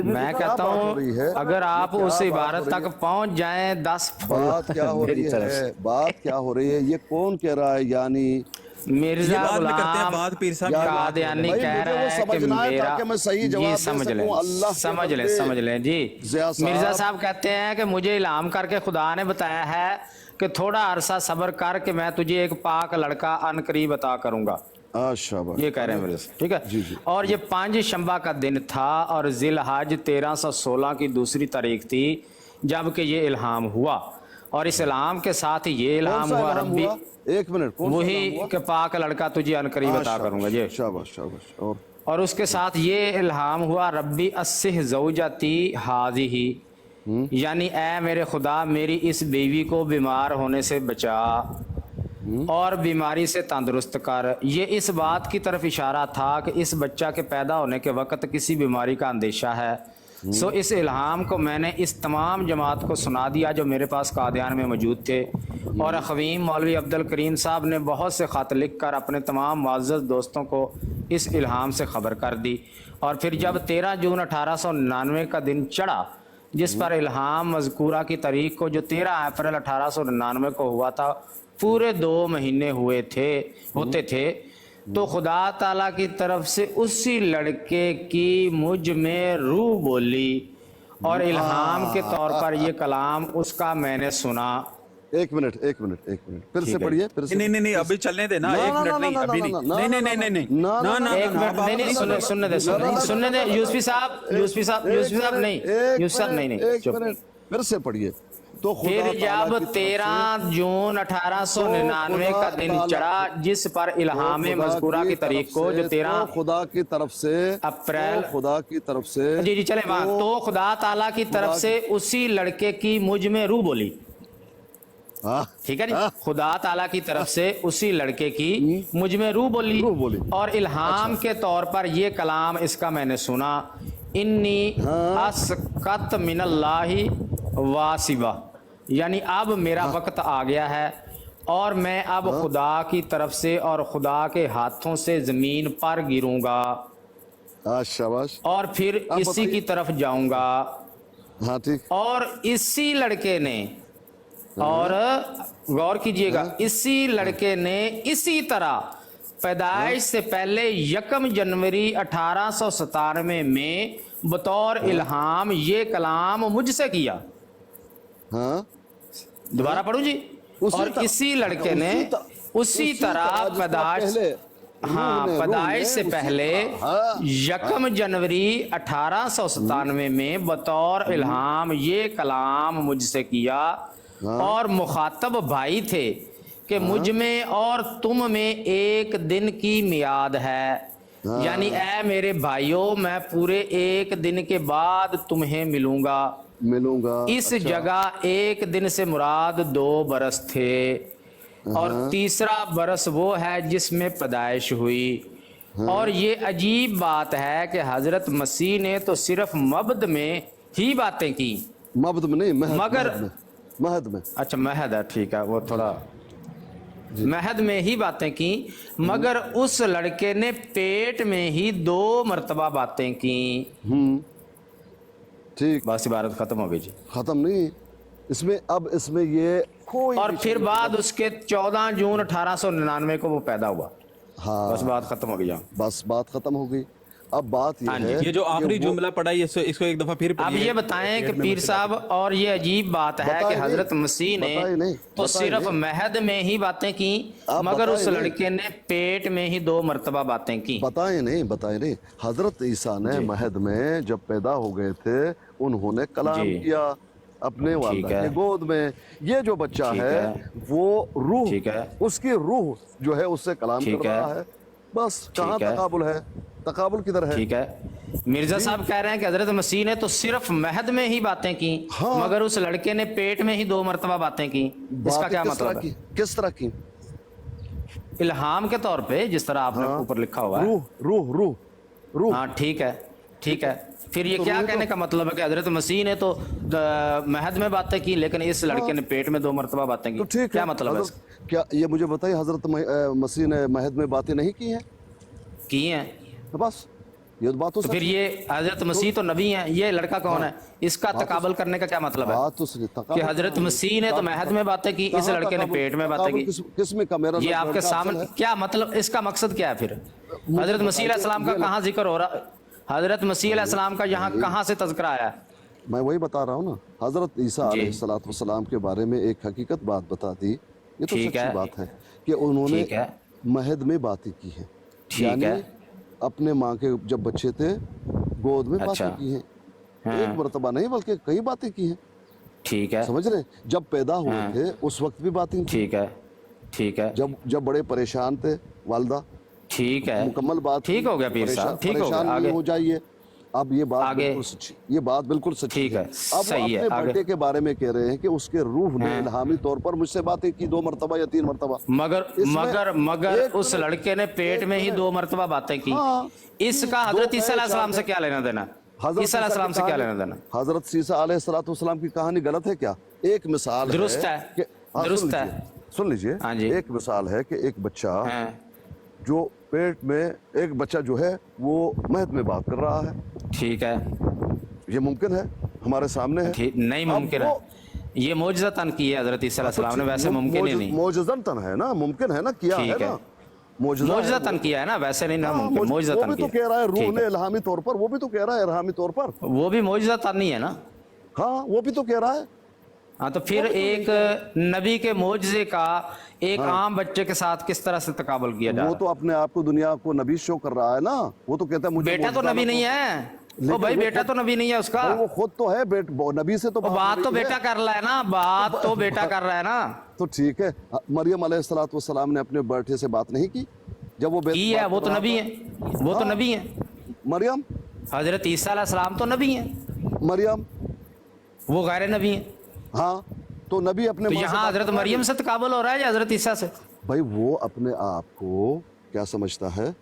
ना मैं कहता बात हो रही है? हूँ अगर आप क्या उस बात इबारत हो रही तक है? पहुंच जाएं 10 बात क्या हो रही मेरी तरफ से। है? बात क्या हो रही है? ये कौन कह रहा है? यानी मिर्जा ये बाद में करते हैं, गुलाम बाद पीर साहब कादियानी भाई, कह मुझे रहा वो है कि समझना है मेरा, ताकि मैं सही जवाब जी दे समझ सकूं। लें, अल्लाह के समझ बंदे। लें जी। ज़िया साहब। मिर्जा साहब कहते हैं कि मुझे इल्हाम करके खुदा ने बताया है कि थोड़ा अरसा सब्र कर के मैं तुझे एक पाक लड़का अन करीब अता करूंगा। शाबाश। ये कह रहे हैं मेरे से, ठीक है जी, जी। और ये 5 शंबा का दिन था और जिलहज 1316 की दूसरी तारीख थी जबकि ये इल्हाम हुआ। और इस इल्हाम के साथ ही ये इल्हाम कौन सा हुआ इल्हाम रब्बी, हुआ? एक मिनट, कौन सा वही इल्हाम हुआ? कि पाक लड़का तुझे अन करीब अता करूंगा ये। शाबाश शाबाश। और उसके साथ ये इल्हाम हुआ रब्बी अस्सिह ज़ौजती हाज़िही, यानी ऐ मेरे खुदा मेरी इस बीवी को बीमार होने से बचा और बीमारी से तंदुरुस्त कर। ये इस बात की तरफ इशारा था कि इस बच्चा के पैदा होने के वक्त किसी बीमारी का अंदेशा है। सो इस इल्हाम को मैंने इस तमाम जमात को सुना दिया जो मेरे पास कादियान में मौजूद थे। और ख़वीम मौलवी अब्दुल करीम साहब ने बहुत से ख़त लिख कर अपने तमाम मुअज़्ज़ज़ दोस्तों को इस इल्हाम से ख़बर कर दी। और फिर जब 13 जून 1899 का दिन चढ़ा जिस पर इल्हाम मज़कूरा की तारीख को जो 13 अप्रैल 1899 को हुआ था, पूरे 2 महीने होते थे, तो खुदा ताला की तरफ से उसी लड़के की मुझ में रूह बोली और इल्हाम के तौर पर ये कलाम उसका मैंने सुना। एक मिनट फिर से पढ़िए, फिर से। नहीं नहीं, अभी चलने दे ना, एक मिनट नहीं, अभी नहीं, नहीं नहीं नहीं नहीं ना ना, एक मिनट, नहीं सुनने दे यूसुफी साहब नहीं, यूसुफ साहब नहीं, एक चुप। मिनट फिर से पढ़िए। تو خدا پھر تعالیٰ جب کی طرف 13 جون 1899 کا دن چڑھا جس پر الہام مذکورہ کی تاریخ کو جو 13 خدا کی طرف سے اپریل خدا کی طرف سے جی چلے وہاں تو خدا تعالیٰ کی طرف سے اسی لڑکے کی مجھ میں روح بولی. ہاں ٹھیک ہے جی, خدا تعالیٰ کی طرف سے اسی لڑکے کی مجھ میں روح بولی اور الہام کے طور پر یہ کلام اس کا میں نے سنا, انی اسقط من اللہ واسبہ, یعنی اب میرا وقت آ گیا ہے اور میں اب خدا کی طرف سے اور خدا کے ہاتھوں سے زمین پر گروں گا شاباش. اور پھر اسی کی طرف جاؤں گا. ہاں ٹھیک. اور اسی لڑکے نے, اور غور کیجئے گا, اسی لڑکے نے اسی طرح پیدائش سے پہلے 1 جنوری 1897 میں بطور الہام یہ کلام مجھ سے کیا. ہاں دوبارہ پڑھوں جی. اور اسی لڑکے نے اسی طرح پیدائش پیدائش سے پہلے 1 جنوری 1897 میں بطور الہام یہ کلام مجھ سے کیا اور مخاطب بھائی تھے کہ مجھ میں اور تم میں ایک دن کی میعاد ہے, یعنی اے میرے بھائیوں میں پورے 1 دن کے بعد تمہیں ملوں گا. اس جگہ 1 دن سے مراد 2 برس تھے اور تیسرا برس وہ ہے جس میں پیدائش ہوئی. اور یہ عجیب بات ہے کہ حضرت مسیح نے تو صرف مبد میں ہی باتیں کی, مبد میں نہیں, مگر مہد میں. اچھا مہد ہے, ٹھیک ہے, وہ تھوڑا مہد میں ہی باتیں کی, مگر اس لڑکے نے پیٹ میں ہی 2 مرتبہ باتیں کی. ٹھیک, بس عبارت ختم ہو گئی جی. ختم نہیں اس میں, اب اس میں یہ کوئی اور پھر بعد اس کے 14 جون 1899 کو وہ پیدا ہوا. ہاں بس بات ختم ہو گئی. بس بات ختم ہو گئی. اب بات یہ ہے یہ جو آخری جملہ پڑھا ہے اس کو ایک دفعہ پھر اب یہ بتائیں کہ پیر صاحب, اور یہ عجیب بات ہے کہ حضرت مسیح نے تو صرف مہد میں ہی باتیں کی, مگر اس لڑکے نے پیٹ میں ہی 2 مرتبہ باتیں کی. بتائیں نہیں. حضرت عیسیٰ نے مہد میں جب پیدا ہو گئے تھے انہوں نے کلام کیا اپنے والدہ کے گود میں. یہ جو بچہ ہے وہ روح, اس کی روح جو ہے اس سے کلام کر رہا ہے. بس کہاں تقابل ہے, تقابل کدھر ہے؟ ٹھیک ہے. مرزا صاحب کہہ رہے ہیں کہ حضرت مسیح نے تو صرف مہد میں ہی باتیں کی, مگر اس لڑکے نے پیٹ میں ہی 2 مرتبہ باتیں کی. اس کا کیا مطلب ہے؟ کس طرح کی؟ الہام کے طور پہ, جس طرح آپ نے اوپر لکھا ہوا ہے. روح. ہاں ٹھیک ہے, ٹھیک ہے. پھر یہ کیا کہنے کا مطلب ہے کہ حضرت مسیح نے تو مہد میں باتیں کی لیکن اس لڑکے نے پیٹ میں 2 مرتبہ باتیں کی, کیا مطلب ہے؟ کیا یہ مجھے بتائیے, حضرت مسیح نے مہد میں باتیں نہیں کی ہیں؟ کی ہیں. بس یہ بات تو پھر یہ حضرت مسیح تو نبی ہیں, یہ لڑکا کون ہے؟ اس کا تقابل کرنے کا کیا مطلب ہے کہ حضرت مسیح نے تو مہد میں باتیں کی, اس لڑکے نے پیٹ میں باتیں کی. کس میں کا میرا یہ آپ کے سامنے کیا مطلب, اس کا مقصد کیا ہے؟ پھر حضرت مسیح علیہ السلام کا کہاں ذکر ہو رہا, حضرت مسیح علیہ السلام کا یہاں کہاں سے تذکرہ آیا ہے؟ میں وہی بتا رہا ہوں نا. حضرت عیسیٰ علیہ السلام کے بارے میں ایک حقیقت بات بتا دی, یہ تو سچی بات ہے کہ انہوں نے مہد میں باتیں کی ہیں, یعنی اپنے ماں کے جب بچے تھے گود میں باتیں کی ہیں. 1 مرتبہ نہیں بلکہ کئی باتیں کی ہیں. ٹھیک ہے, سمجھ رہے, جب پیدا ہوئے تھے اس وقت بھی باتیں کی. ٹھیک ہے, ٹھیک ہے. جب بڑے پریشان تھے والدہ, ٹھیک ہے, مکمل بات, ٹھیک ہو گیا پیر صاحب, ٹھیک ہو گیا, آگے ہو جائیے. اب یہ بات آگے, یہ بات بالکل سچی ہے. اب وہ اپنے بیٹے کے بارے میں کہہ رہے ہیں کہ اس کے روح نے الہامی طور پر مجھ سے باتیں کی 2 مرتبہ یا 3 مرتبہ. مگر اس لڑکے نے پیٹ میں ہی 2 مرتبہ باتیں کی. اس کا حضرت عیسیٰ علیہ السلام سے کیا لینا دینا؟ عیسیٰ علیہ السلام سے کیا لینا دینا؟ حضرت عیسیٰ علیہ السلام کی کہانی غلط ہے کیا؟ ایک مثال درست ہے, درست ہے. سن لیجئے, ایک مثال ہے کہ ایک بچہ جو پیٹ میں, ایک بچہ جو ہے وہ مہد میں بات کر رہا ہے. ٹھیک ہے, یہ ممکن ہے, ہمارے سامنے ہے. نہیں ممکن ہے, یہ معجزتاً کی ہے حضرت عیسیٰ علیہ السلام نے, ویسے ممکن ہی نہیں. معجزتاً ہے نا, ممکن ہے نا, کیا ہے نا, معجزتاً کیا ہے نا, ویسے نہیں نا ممکن. معجزتاً وہ بھی تو کہہ رہا ہے روح نے الہامی طور پر, وہ بھی تو کہہ رہا ہے الہامی طور پر, وہ بھی معجزتاً نہیں ہے نا. ہاں وہ بھی تو کہہ رہا ہے. ہاں تو پھر ایک نبی کے معجزے کا ایک عام بچے کے ساتھ کس طرح سے تقابل کیا جا رہا ہے؟ وہ تو اپنے آپ کو دنیا کو نبی شو کر رہا ہے نا, وہ تو کہتا ہے مجھے بیٹا تو نبی نہیں ہے, ओ भाई बेटा तो नबी नहीं है उसका। भाई वो खुद तो है नबी से तो ओ बात तो हो रही बेटा है। कर रहा है ना, बात तो बेटा कर रहा है ना। तो ठीक है, मरियम अलैहिस्सलाम ने अपने बेटे से बात नहीं की जब वो की है, वो तो नबी है, वो तो हाँ। नबी है। मरियम हजरत ईसा अलैहिस्सलाम तो नबी है, मरियम वो गैर नबी है। हाँ, तो नबी अपने तो माँ से यहाँ बात हजरत कर रहा है। मरियम से तकाबुल हो रहा है या हजरत ईसा से? भाई वो अपने आप को क्या समझता है?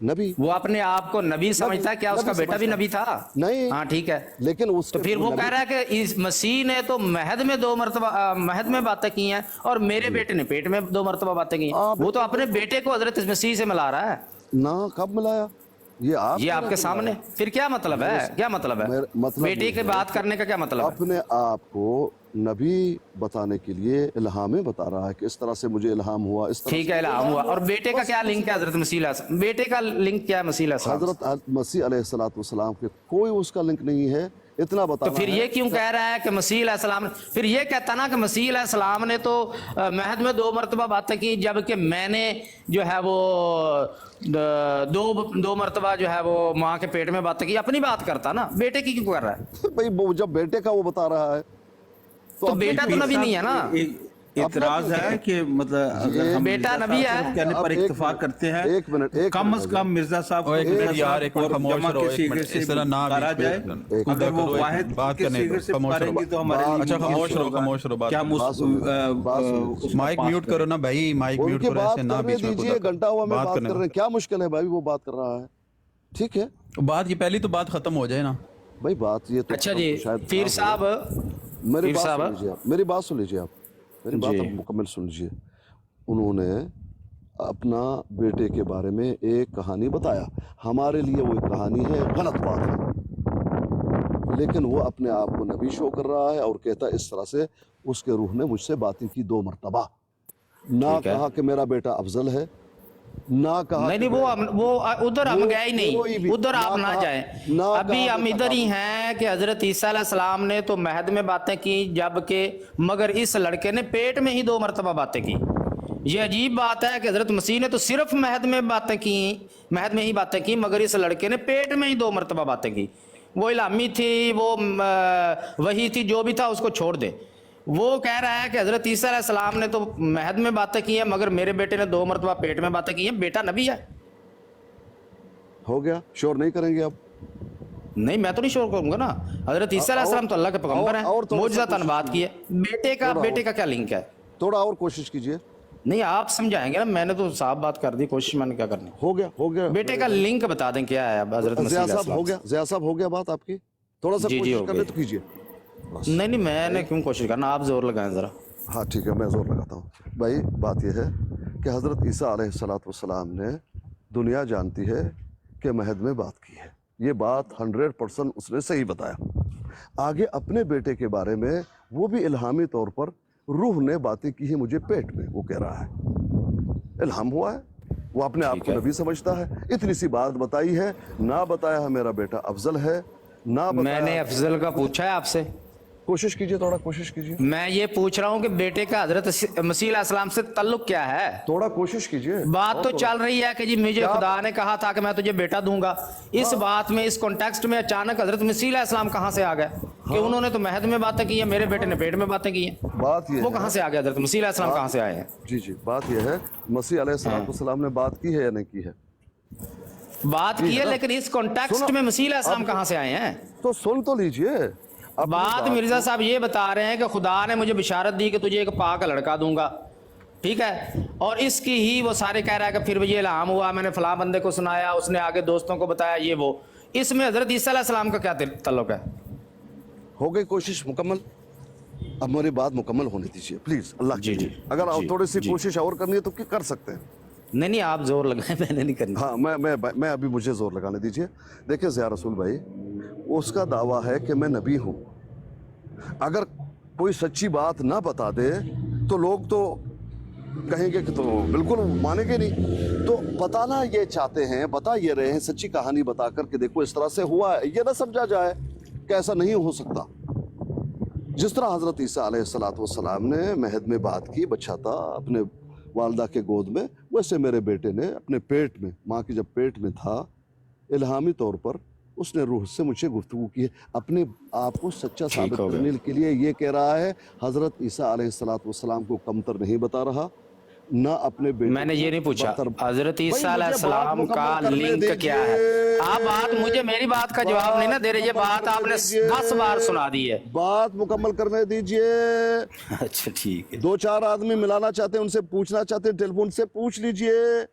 नबी। वो अपने आप को नबी समझता है, क्या नबी उसका बेटा भी समझता नबी था? नहीं। हाँ ठीक है, लेकिन तो उसके फिर वो नबी- कह रहा है कि इस मसीह ने तो महद में 2 मरतबा महद में बातें की हैं और मेरे बेटे ने पेट में 2 मरतबा बातें की हैं। वो तो अपने बेटे को हजरत मसीह से मिला रहा है। ना कब मिलाया? ये ये आपके सामने, फिर क्या मतलब है, क्या मतलब है? मतलब बेटे ये की है बात करने का क्या मतलब है? अपने आप को नबी बताने के लिए इल्हामें बता रहा है कि इस तरह से मुझे इल्हाम हुआ, इस तरह ठीक है, इल्हाम हुआ। और बेटे का क्या लिंक है हजरत मसीह अलैहि? बेटे का लिंक क्या है मसीह अलैहि? हजरत मसीह अलैहिस्सलाम के कोई उसका लिंक नहीं है, इतना बता। तो फिर ये क्यों कह रहा है कि मसीह अलैहिस्सलाम ने, फिर ये कहता ना कि मसीह अलैहिस्सलाम ने तो महद में 2 मरतबा बातें की, जबकि मैंने जो है वो दो मरतबा जो है वो माँ के पेट में बातें की। अपनी बात करता ना, बेटे की क्यों कर रहा है? भाई वो जब बेटे का वो बता रहा है तो अपनी बेटा तो नबी नहीं है ना। एक इतराज है कि मतलब अगर हम बेटा मिर्जा नबी साहब है। कहने पर अब एक इत्तेफाक मिनट, करते हैं, एक मिनट, एक कम मिनट से कम मिर्जा साहब को एक मिर्जा मिनट साहब यार, और एक मिनट जमा खामोश के रहो, सीगे से इस तरह ना पुकारा बीच जाए। में- एक अगर वो मिनट, वाहिद बात के करने सीगे दो, से खामोश रहो। पुकारेंगे तो हमारे लिए अच्छा, मुश्किल खामोश रहो, होगा। खामोश रहो, बात क्या करो। बात सुनो। माइक म्यूट करो ना भाई, माइक म्यूट उनकी करो, बात ऐसे ना करने बीच में दीजिए, घंटा हुआ मैं बात करने कर दो। रहे हैं, क्या मुश्किल है भाई? वो बात कर रहा है, ठीक है बात ये पहली तो बात खत्म हो जाए ना। भाई। बात ये तो अच्छा खत्म जी, तो शायद पीर ना हो। साहब, मेरी पीर बात साहब। सुन लीजिए आप, मेरी बात सुन लीजिए आप, मेरी बात जी। आप मुकम्मल सुन लीजिए। उन्होंने अपना बेटे के बारे में एक कहानी बताया, हमारे लिए वो एक कहानी है, गलत बात है, लेकिन वो अपने आप को नबी शो कर रहा है और कहता है इस तरह से उसके रूह ने मुझसे बातें की 2 मरतबा। ना ठीक है। कहा कि मेरा बेटा अफजल है, ना कहा नहीं कि नहीं, वो उधर हम वो गए ही कोई नहीं, भी उधर आप ना कहा- जाएं। ना अभी कहा हम कि इधर ही तकाबुल। हैं कि हजरत ईसा अलैहिस्सलाम ने तो महद में बातें की, जबकि मगर इस लड़के ने पेट में ही 2 मरतबा बातें की। ये अजीब बात है कि हजरत मसीह ने तो सिर्फ महद में बातें की, महद में ही बातें की, मगर इस लड़के ने पेट में ही 2 मरतबा बातें की। वो इलामी थी, वो वही थी, जो भी था उसको छोड़ दे। वो कह रहा है कि हजरत ईसा अलैहिस्सलाम ने तो महद में बातें की हैं, मगर मेरे बेटे ने 2 मरतबा पेट में बातें की हैं। बेटा नबी है। हो गया, शोर नहीं करेंगे अब। नहीं, मैं तो नहीं शोर करूंगा ना। हजरत ईसा अलैहिस्सलाम तो अल्लाह के पैगंबर हैं, और थोड़ा सा मोजज़ात कोशिश बात की है। बेटे का क्या लिंक है? थोड़ा और कोशिश कीजिए। नहीं, आप समझाएंगे ना, मैंने तो साफ बात कर दी, कोशिश मैंने क्या करनी। हो गया, हो गया। बेटे का लिंक बता दें क्या है अब हजरत मसीह ज़िया साहब हो अलैहिस्सलाम गया, ज़िया साहब हो गया बात आपकी। थोड़ा सा जी, कोशिश हो करने गई। तो कीजिए। से। नहीं, मैंने क्यों कोशिश करना, आप जोर लगाएं जरा। हाँ ठीक है, मैं जोर लगाता हूँ। भाई बात यह है कि हज़रत ईसा अलैहिस्सलाम ने दुनिया जानती है कि महद में बात की है, ये बात 100% उसने सही बताया। आगे अपने बेटे के बारे में वो भी इल्हामी तौर पर रूह ने बातें की है मुझे पेट में, वो कह रहा है इल्हाम हुआ है। वो अपने आप को नबी समझता है। इतनी सी बात बताई है, ना बताया है मेरा बेटा अफजल है, ना बताया। मैंने अफजल का पूछा है आपसे? कोशिश कीजिए, थोड़ा कोशिश कीजिए, मैं ये पूछ रहा हूँ कि बेटे का हजरत मसीह अलैहिस्सलाम से ताल्लुक क्या है? थोड़ा कोशिश कीजिए। बात तो चल रही है कि जी मुझे क्या- खुदा ने कहा था कि मैं तुझे बेटा दूंगा। इस बात में, इस कॉन्टेक्स्ट में अचानक हजरत मसीह अलैहिस्सलाम कहाँ से आ गए कि उन्होंने तो महद में बातें की हैं, मेरे बेटे ने पेट में बातें की हैं? बात ये वो है- कहाँ से आ गए? हजरत मसीह अलैहिस्सलाम कहाँ से आए हैं? जी जी, बात यह है मसीह अलैहिस्सलाम ने बात की है या नहीं की है? बात की है, लेकिन इस कॉन्टेक्स्ट सुनो, में मसीह अलैहिस्सलाम अब- कहाँ से आए हैं? तो सुन तो लीजिए। अपनी बात मिर्जा साहब ये बता रहे हैं कि खुदा ने मुझे बिशारत दी कि तुझे एक पाक लड़का दूंगा, ठीक है, और इसकी ही वो सारे कह रहा है कि फिर ये इल्हाम हुआ, मैंने फलां बंदे को सुनाया, उसने आगे दोस्तों को बताया, ये वो। इसमें हजरत ईसा अलैहिस्सलाम का क्या ताल्लुक है? हो गई कोशिश मुकम्मल। अब मेरी बात मुकम्मल होने दीजिए प्लीज, अल्लाह जी, के लिए। जी, अगर आप जी, थोड़ी सी जी। कोशिश और करनी है तो क्या कर सकते हैं। नहीं नहीं, आप जोर लगाए, मैंने नहीं करनी। हाँ, मैं अभी मुझे जोर लगाने दीजिए। देखिए ज़िया रसूल भाई, उसका दावा है कि मैं नबी हूँ। अगर कोई सच्ची बात ना बता दे तो लोग तो कहेंगे कि तो बिल्कुल मानेंगे नहीं। तो बताना ये चाहते हैं, बता ये रहे हैं, सच्ची कहानी बता कर के देखो इस तरह से हुआ है, ये ना समझा जाए कि ऐसा नहीं हो सकता। जिस तरह हज़रत ईसा अलैहिस्सलाम ने महद में बात की, बच्चा था अपने वालदा के गोद में, वैसे मेरे बेटे ने अपने पेट में, माँ के जब पेट में था, इल्हामी तौर पर उसने रूह से मुझसे गुफ्तगू की है, अपने आप को सच्चा साबित हो गया। करने के लिए ये कह रहा है हजरत ईसा अलैहिस्सलाम को कमतर नहीं बता रहा, ना अपने बेटे मैंने ये नहीं पूछा बदतर- हजरत भाई, ईसा मुझे बात अलैहिस्सलाम मुकम्मल का करने लिंक दीजिए। क्या है। आप बात मुझे मेरी बात का जवाब नहीं ना दे रहे, ये मुकम्मल बात करने आपने दीजिए। 10 बार सुना दी है। बात मुकम्मल करने दीजिए। अच्छा ठीक है। 2-4 आदमी मिलाना चाहते हैं, उनसे पूछना चाहते हैं, टेलीफोन से पूछ लीजिए।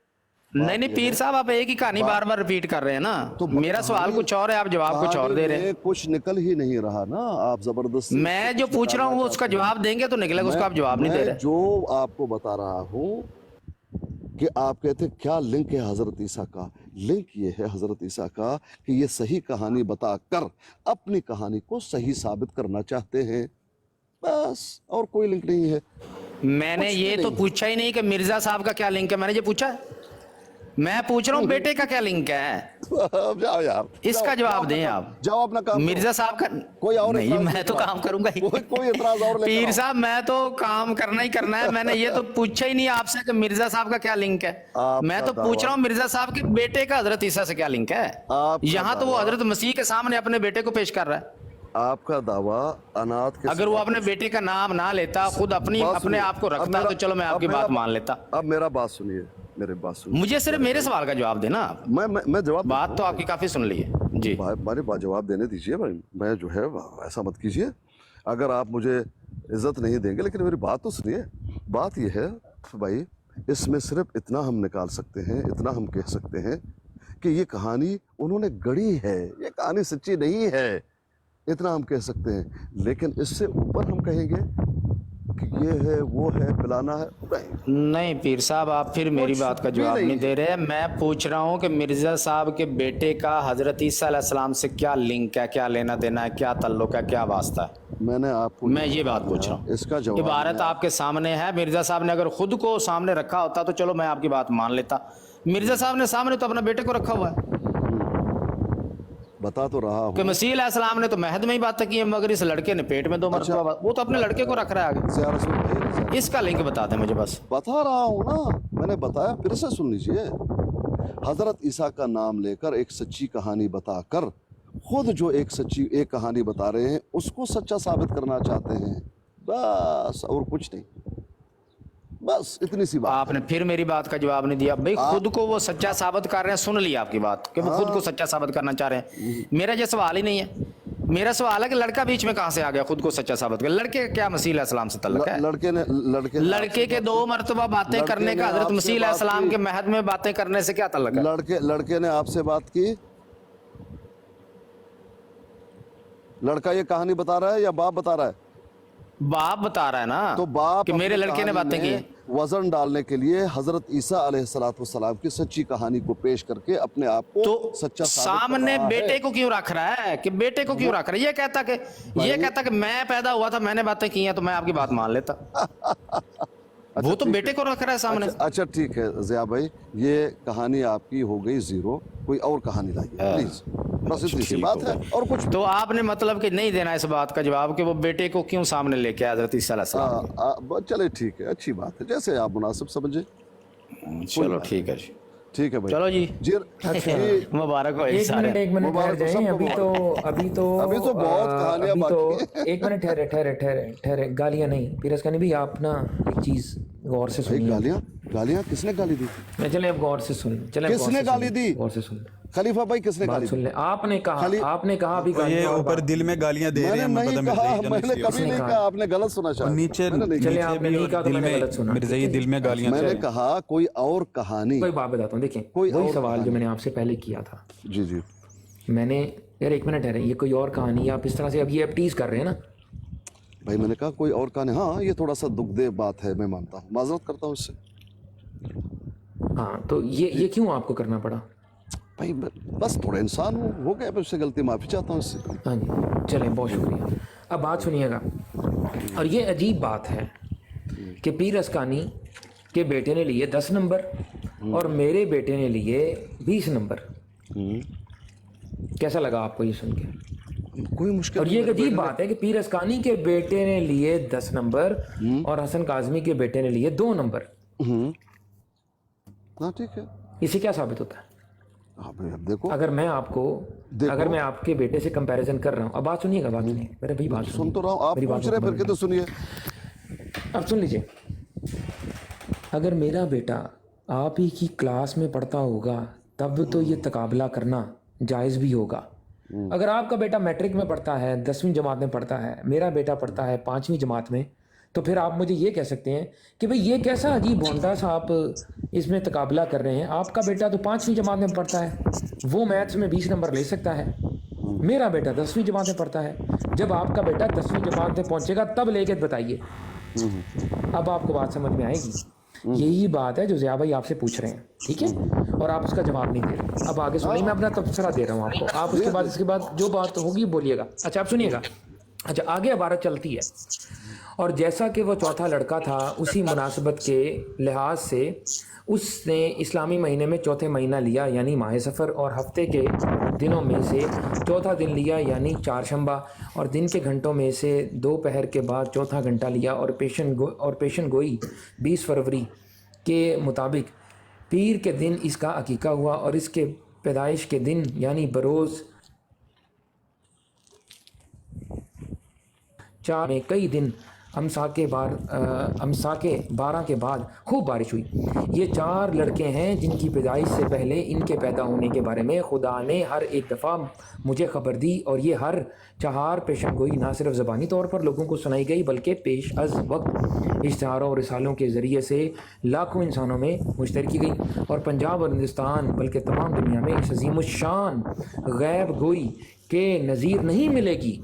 नहीं नहीं पीर साहब, आप एक ही कहानी बार बार रिपीट कर रहे हैं ना। तो मेरा सवाल कुछ और है, आप जवाब कुछ और दे रहे हैं। कुछ निकल ही नहीं रहा ना, आप जबरदस्ती मैं जो पूछ रहा हूँ उसका जवाब देंगे तो निकलेगा, उसका आप जवाब नहीं दे मैं रहे। जो आपको बता रहा हूँ कि आप कहते हैं क्या लिंक है हजरत ईसा का। लिंक ये है हजरत ईसा का कि ये सही कहानी बताकर अपनी कहानी को सही साबित करना चाहते हैं, बस, और कोई लिंक नहीं है। मैंने ये तो पूछा ही नहीं कि मिर्जा साहब का क्या लिंक है, मैंने ये पूछा है। मैं पूछ रहा हूँ बेटे का क्या लिंक है, अब जाओ यार, इसका जवाब दें आप। जाओ अपना काम मिर्जा साहब का कोई और नहीं, इतराज मैं तो लेकर काम आओ। करूंगा ही। कोई इतराज और लेकर पीर आओ। साहब मैं तो काम करना ही करना है। मैंने ये तो पूछा ही नहीं आपसे कि मिर्जा साहब का क्या लिंक है। आपका मैं तो पूछ रहा हूँ मिर्जा साहब के बेटे का हजरत ईसा से क्या लिंक है। आपका यहाँ तो वो दावा- हजरत मसीह के सामने अपने बेटे को पेश कर रहा है। आपका दावा अनाथ के अगर वो सिवा- अपने बेटे का नाम ना लेता, खुद बात अपने सुनिए। आप को अब रखता, मेरा- तो चलो मैं अब आपकी मेरा- बात मान लेता। अब मेरा बात सुनिए, मेरे बात सुनिए। मुझे सिर्फ मेरे सवाल का जवाब देना आप। मैं जवाब बात तो आपकी काफी सुन ली है जी। हमारे बात जवाब देने दीजिए भाई, मैं जो है ऐसा मत कीजिए। अगर आप मुझे इज्जत नहीं देंगे, लेकिन मेरी बात तो सुनिए। बात यह है भाई, इसमें सिर्फ इतना हम निकाल सकते हैं, इतना हम कह सकते हैं कि ये कहानी उन्होंने गढ़ी है, ये कहानी सच्ची नहीं है, इतना हम कह सकते हैं। लेकिन इससे ऊपर हम कहेंगे कि ये है, वो है, फलाना है, नहीं। नहीं पीर साहब, आप फिर मेरी कुछ बात का भी जवाब नहीं नहीं दे रहे। मैं पूछ रहा हूँ कि मिर्जा साहब के बेटे का हजरत ईसा अलैहिस्सलाम से क्या लिंक है, क्या लेना देना है, क्या ताल्लुक है, क्या वास्ता है। मैंने आपको मैं ये बात पूछ रहा हूँ। इसका जवाब इबारत आपके सामने है। मिर्जा साहब ने अगर खुद को सामने रखा होता तो चलो मैं आपकी बात मान लेता। मिर्जा साहब ने सामने तो अपने बेटे को रखा हुआ है बता तो रहा हूँ। कि मसीह अलैहिस्सलाम ने तो महद में ही बातें की है, मगर इस लड़के ने पेट में 2 मरतबा वो तो अपने लड़के को रख रहा है आगे। या रसूल भाई, इसका लिंक बता दें मुझे बस। बता रहा हूँ ना, मैंने बताया, फिर से सुन लीजिए। हजरत ईसा का नाम लेकर एक सच्ची कहानी बताकर खुद जो एक कहानी बता रहे हैं उसको सच्चा साबित करना चाहते हैं, बस, और कुछ नहीं। बस इतनी सी बात। आपने फिर मेरी बात का जवाब नहीं दिया भाई। खुद को वो सच्चा साबित कर रहे हैं, सुन लिया आपकी बात कि वो खुद को सच्चा साबित करना चाह रहे हैं। मेरा ये सवाल ही नहीं है। मेरा सवाल है कि लड़का बीच में कहां से आ गया खुद को सच्चा साबित कर। लड़के का क्या मसीह अलैहिस्सलाम से ताल्लुक है? लड़के के 2 मरतबा बातें लड़के करने का ने हजरत आपसे मसीह बात अलैहिस्सलाम की। के महद में बातें करने से क्या ताल्लुक है? लड़के ने आपसे बात की, लड़का ये कहानी बता रहा है या बाप बता रहा है? बाप बता रहा है ना, तो बाप कि मेरे अपनी लड़के ने कहानी बातें की में हैं। वजन डालने के लिए हजरत ईसा अलैहिस्सलाम की सच्ची कहानी को पेश करके अपने आप को तो सच्चा साबित कर सामने रहा बेटे है। को क्यों रख रहा है कि बेटे को क्यों रख रहा है? ये कहता कि मैं पैदा हुआ था, मैंने बातें की हैं, तो मैं आपकी बात मान लेता। वो तो ठीक बेटे को रख रहा है सामने। अच्छा ठीक है जिया भाई, ये कहानी आपकी हो गई जीरो, कोई और कहानी लाइए प्लीज, बस इतनी सी ठीक बात हो है गया। और कुछ। तो आपने मतलब कि नहीं देना इस बात का जवाब कि वो बेटे को क्यों सामने लेके आया हजरत ईसा अलैहिस्सलाम? चले ठीक है, अच्छी बात है, जैसे आप मुनासिब समझे। चलो ठीक है जी, ठीक है भाई, चलो जी। जी मुबारक हो एक मिनट ठहर मुबारक हो जाएं। सबको, अभी तो बहुत कहानियां बाकी एक मिनट ठहरे। गालियां नहीं पीरस्कानी भी, आप ना एक चीज गौर से भाई, सुनिए। गालियां किसने गाली दी? मैं चले अब गौर से सुन, चले अब गौर किसने से गाली सुन, दी? गौर से सुन, खलीफा भाई किसने बात गाली सुन दी? ले। आपने खाली- कहा अभी ये गालियां और ऊपर बात- दिल में गालियां दे रहे मैंने हैं नहीं मतलब कहा, मिर्ज़ा मैंने जनरसी। कभी नहीं कहा, आपने गलत सुना और शायद। नीचे मैंने नहीं चले नीचे आपने भी नहीं कहा और तो दिल मैंने में गलत सुना। मिर्ज़ा दिल में गालियां मैंने चल रही कहा कोई और कहानी। कोई बात बताता हूँ, देखिए कोई वही और सवाल जो कहानी। मैंने आपसे पहले किया था। जी जी मैंने यार एक मिनट ठहरे, ये कोई और कहानी आप इस तरह से अब ये आप टीज कर रहे हैं ना। भाई, मैंने कहा कोई और कहानी। हाँ, ये थोड़ा सा दुखदेह बात है, मैं मानता हूँ, माजरत करता हूँ इससे। हाँ तो ये क्यों आपको करना पड़ा? भाई बस थोड़ा इंसान हो गया, उससे गलती, माफ़ी चाहता हूँ इससे। हाँ जी, चलें, बहुत शुक्रिया। अब बात सुनिएगा, और ये अजीब बात है कि पीर अस्कानी के बेटे ने लिए 10 नंबर और मेरे बेटे ने लिए 20 नंबर। कैसा लगा आपको ये सुन के? कोई मुश्किल और ये एक अजीब बात है कि पीर अस्कानी के बेटे ने लिए 10 नंबर और हसन काजमी के बेटे ने लिए 2 नंबर। हाँ ठीक है। इससे क्या साबित होता है? हाँ भाई, अब देखो अगर मैं आपको देखो। अगर मैं आपके बेटे से कंपैरिजन कर रहा हूँ, अब बात सुनिएगा, बात सुनिए मेरे भाई, बात सुन तो रहा हूँ, आप मेरी बात पूछ रहे हैं, फिर के तो सुनिए। अब सुन लीजिए, अगर मेरा बेटा आप ही की क्लास में पढ़ता होगा तब तो ये तकाबला करना जायज़ भी होगा। अगर आपका बेटा मैट्रिक में पढ़ता है, 10वीं जमात में पढ़ता है, मेरा बेटा पढ़ता है 5वीं जमात में, तो फिर आप मुझे ये कह सकते हैं कि भाई ये कैसा अजीब भोंडा सा आप इसमें तकाबला कर रहे हैं। आपका बेटा तो 5वीं जमात में पढ़ता है, वो मैथ्स में 20 नंबर ले सकता है, मेरा बेटा 10वीं जमात में पढ़ता है। जब आपका बेटा 10वीं जमात में पहुंचेगा तब लेके बताइए, अब आपको बात समझ में आएगी। यही बात है जो ज़िया भाई आपसे पूछ रहे हैं, ठीक है, और आप उसका जवाब नहीं दे रहे। अब आगे सुनिए, मैं अपना तबसरा दे रहा हूँ आपको, आप इसके बाद जो बात होगी बोलिएगा। अच्छा आप सुनिएगा। अच्छा आगे इबारत चलती है, और जैसा कि वो चौथा लड़का था उसी मुनासबत के लिहाज से उसने इस्लामी महीने में चौथे महीना लिया यानी माह सफ़र, और हफ्ते के दिनों में से चौथा दिन लिया यानी चारशंबा, और दिन के घंटों में से दोपहर के बाद चौथा घंटा लिया, और पेशन गोई 20 फरवरी के मुताबिक पीर के दिन इसका अकीका हुआ, और इसके पैदाइश के दिन यानी बरोज़ 4 में कई दिन अमसाके 12 के बाद खूब बारिश हुई। ये 4 लड़के हैं जिनकी पैदाइश से पहले इनके पैदा होने के बारे में खुदा ने हर एक दफ़ा मुझे ख़बर दी, और ये हर 4 पेशन गोई ना सिर्फ ज़बानी तौर पर लोगों को सुनाई गई बल्कि पेश अज़ वक्त इश्तिहारों और रिसालों के ज़रिए से लाखों इंसानों में मुश्तर की गई। और पंजाब और हिंदुस्तान बल्कि तमाम दुनिया में इस अज़ीमुश्शान गैब गोई के नज़ीर नहीं मिलेगी।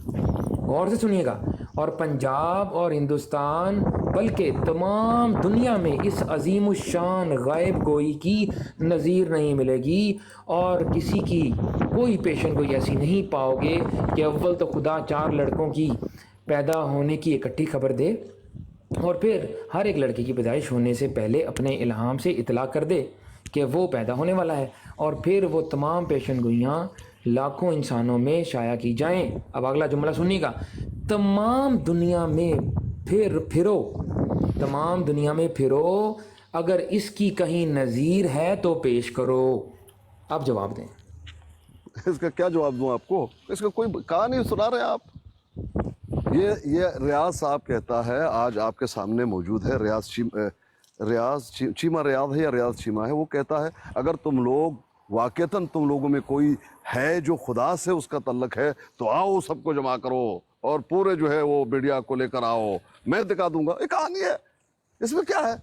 गौर से सुनिएगा, और पंजाब और हिंदुस्तान बल्कि तमाम दुनिया में इस अज़ीमुश्शान गायब गोई की नज़ीर नहीं मिलेगी, और किसी की कोई पेशन गोई ऐसी नहीं पाओगे कि अव्वल तो खुदा 4 लड़कों की पैदा होने की इकट्ठी खबर दे, और फिर हर एक लड़के की पैदाइश होने से पहले अपने इल्हाम से इतला कर दे कि वो पैदा होने वाला है, और फिर वो तमाम पेशन गोइयाँ लाखों इंसानों में शाया की जाएं। अब अगला जुमला सुनिएगा, तमाम दुनिया में फिरो, तमाम दुनिया में फिरो, अगर इसकी कहीं नज़ीर है तो पेश करो। अब जवाब दें। इसका क्या जवाब दूं आपको? इसका कोई कहानी सुना रहे हैं आप? ये रियाज साहब कहता है, आज आपके सामने मौजूद है, चीमा रियाज है या रियाज चीमा है, वो कहता है अगर तुम लोग वाक़तन तुम लोगों में कोई है जो खुदा से उसका तल्लक है तो आओ सबको जमा करो और पूरे जो है वो मीडिया को लेकर आओ, मैं दिखा दूंगा। एक कहानी है, इसमें क्या है,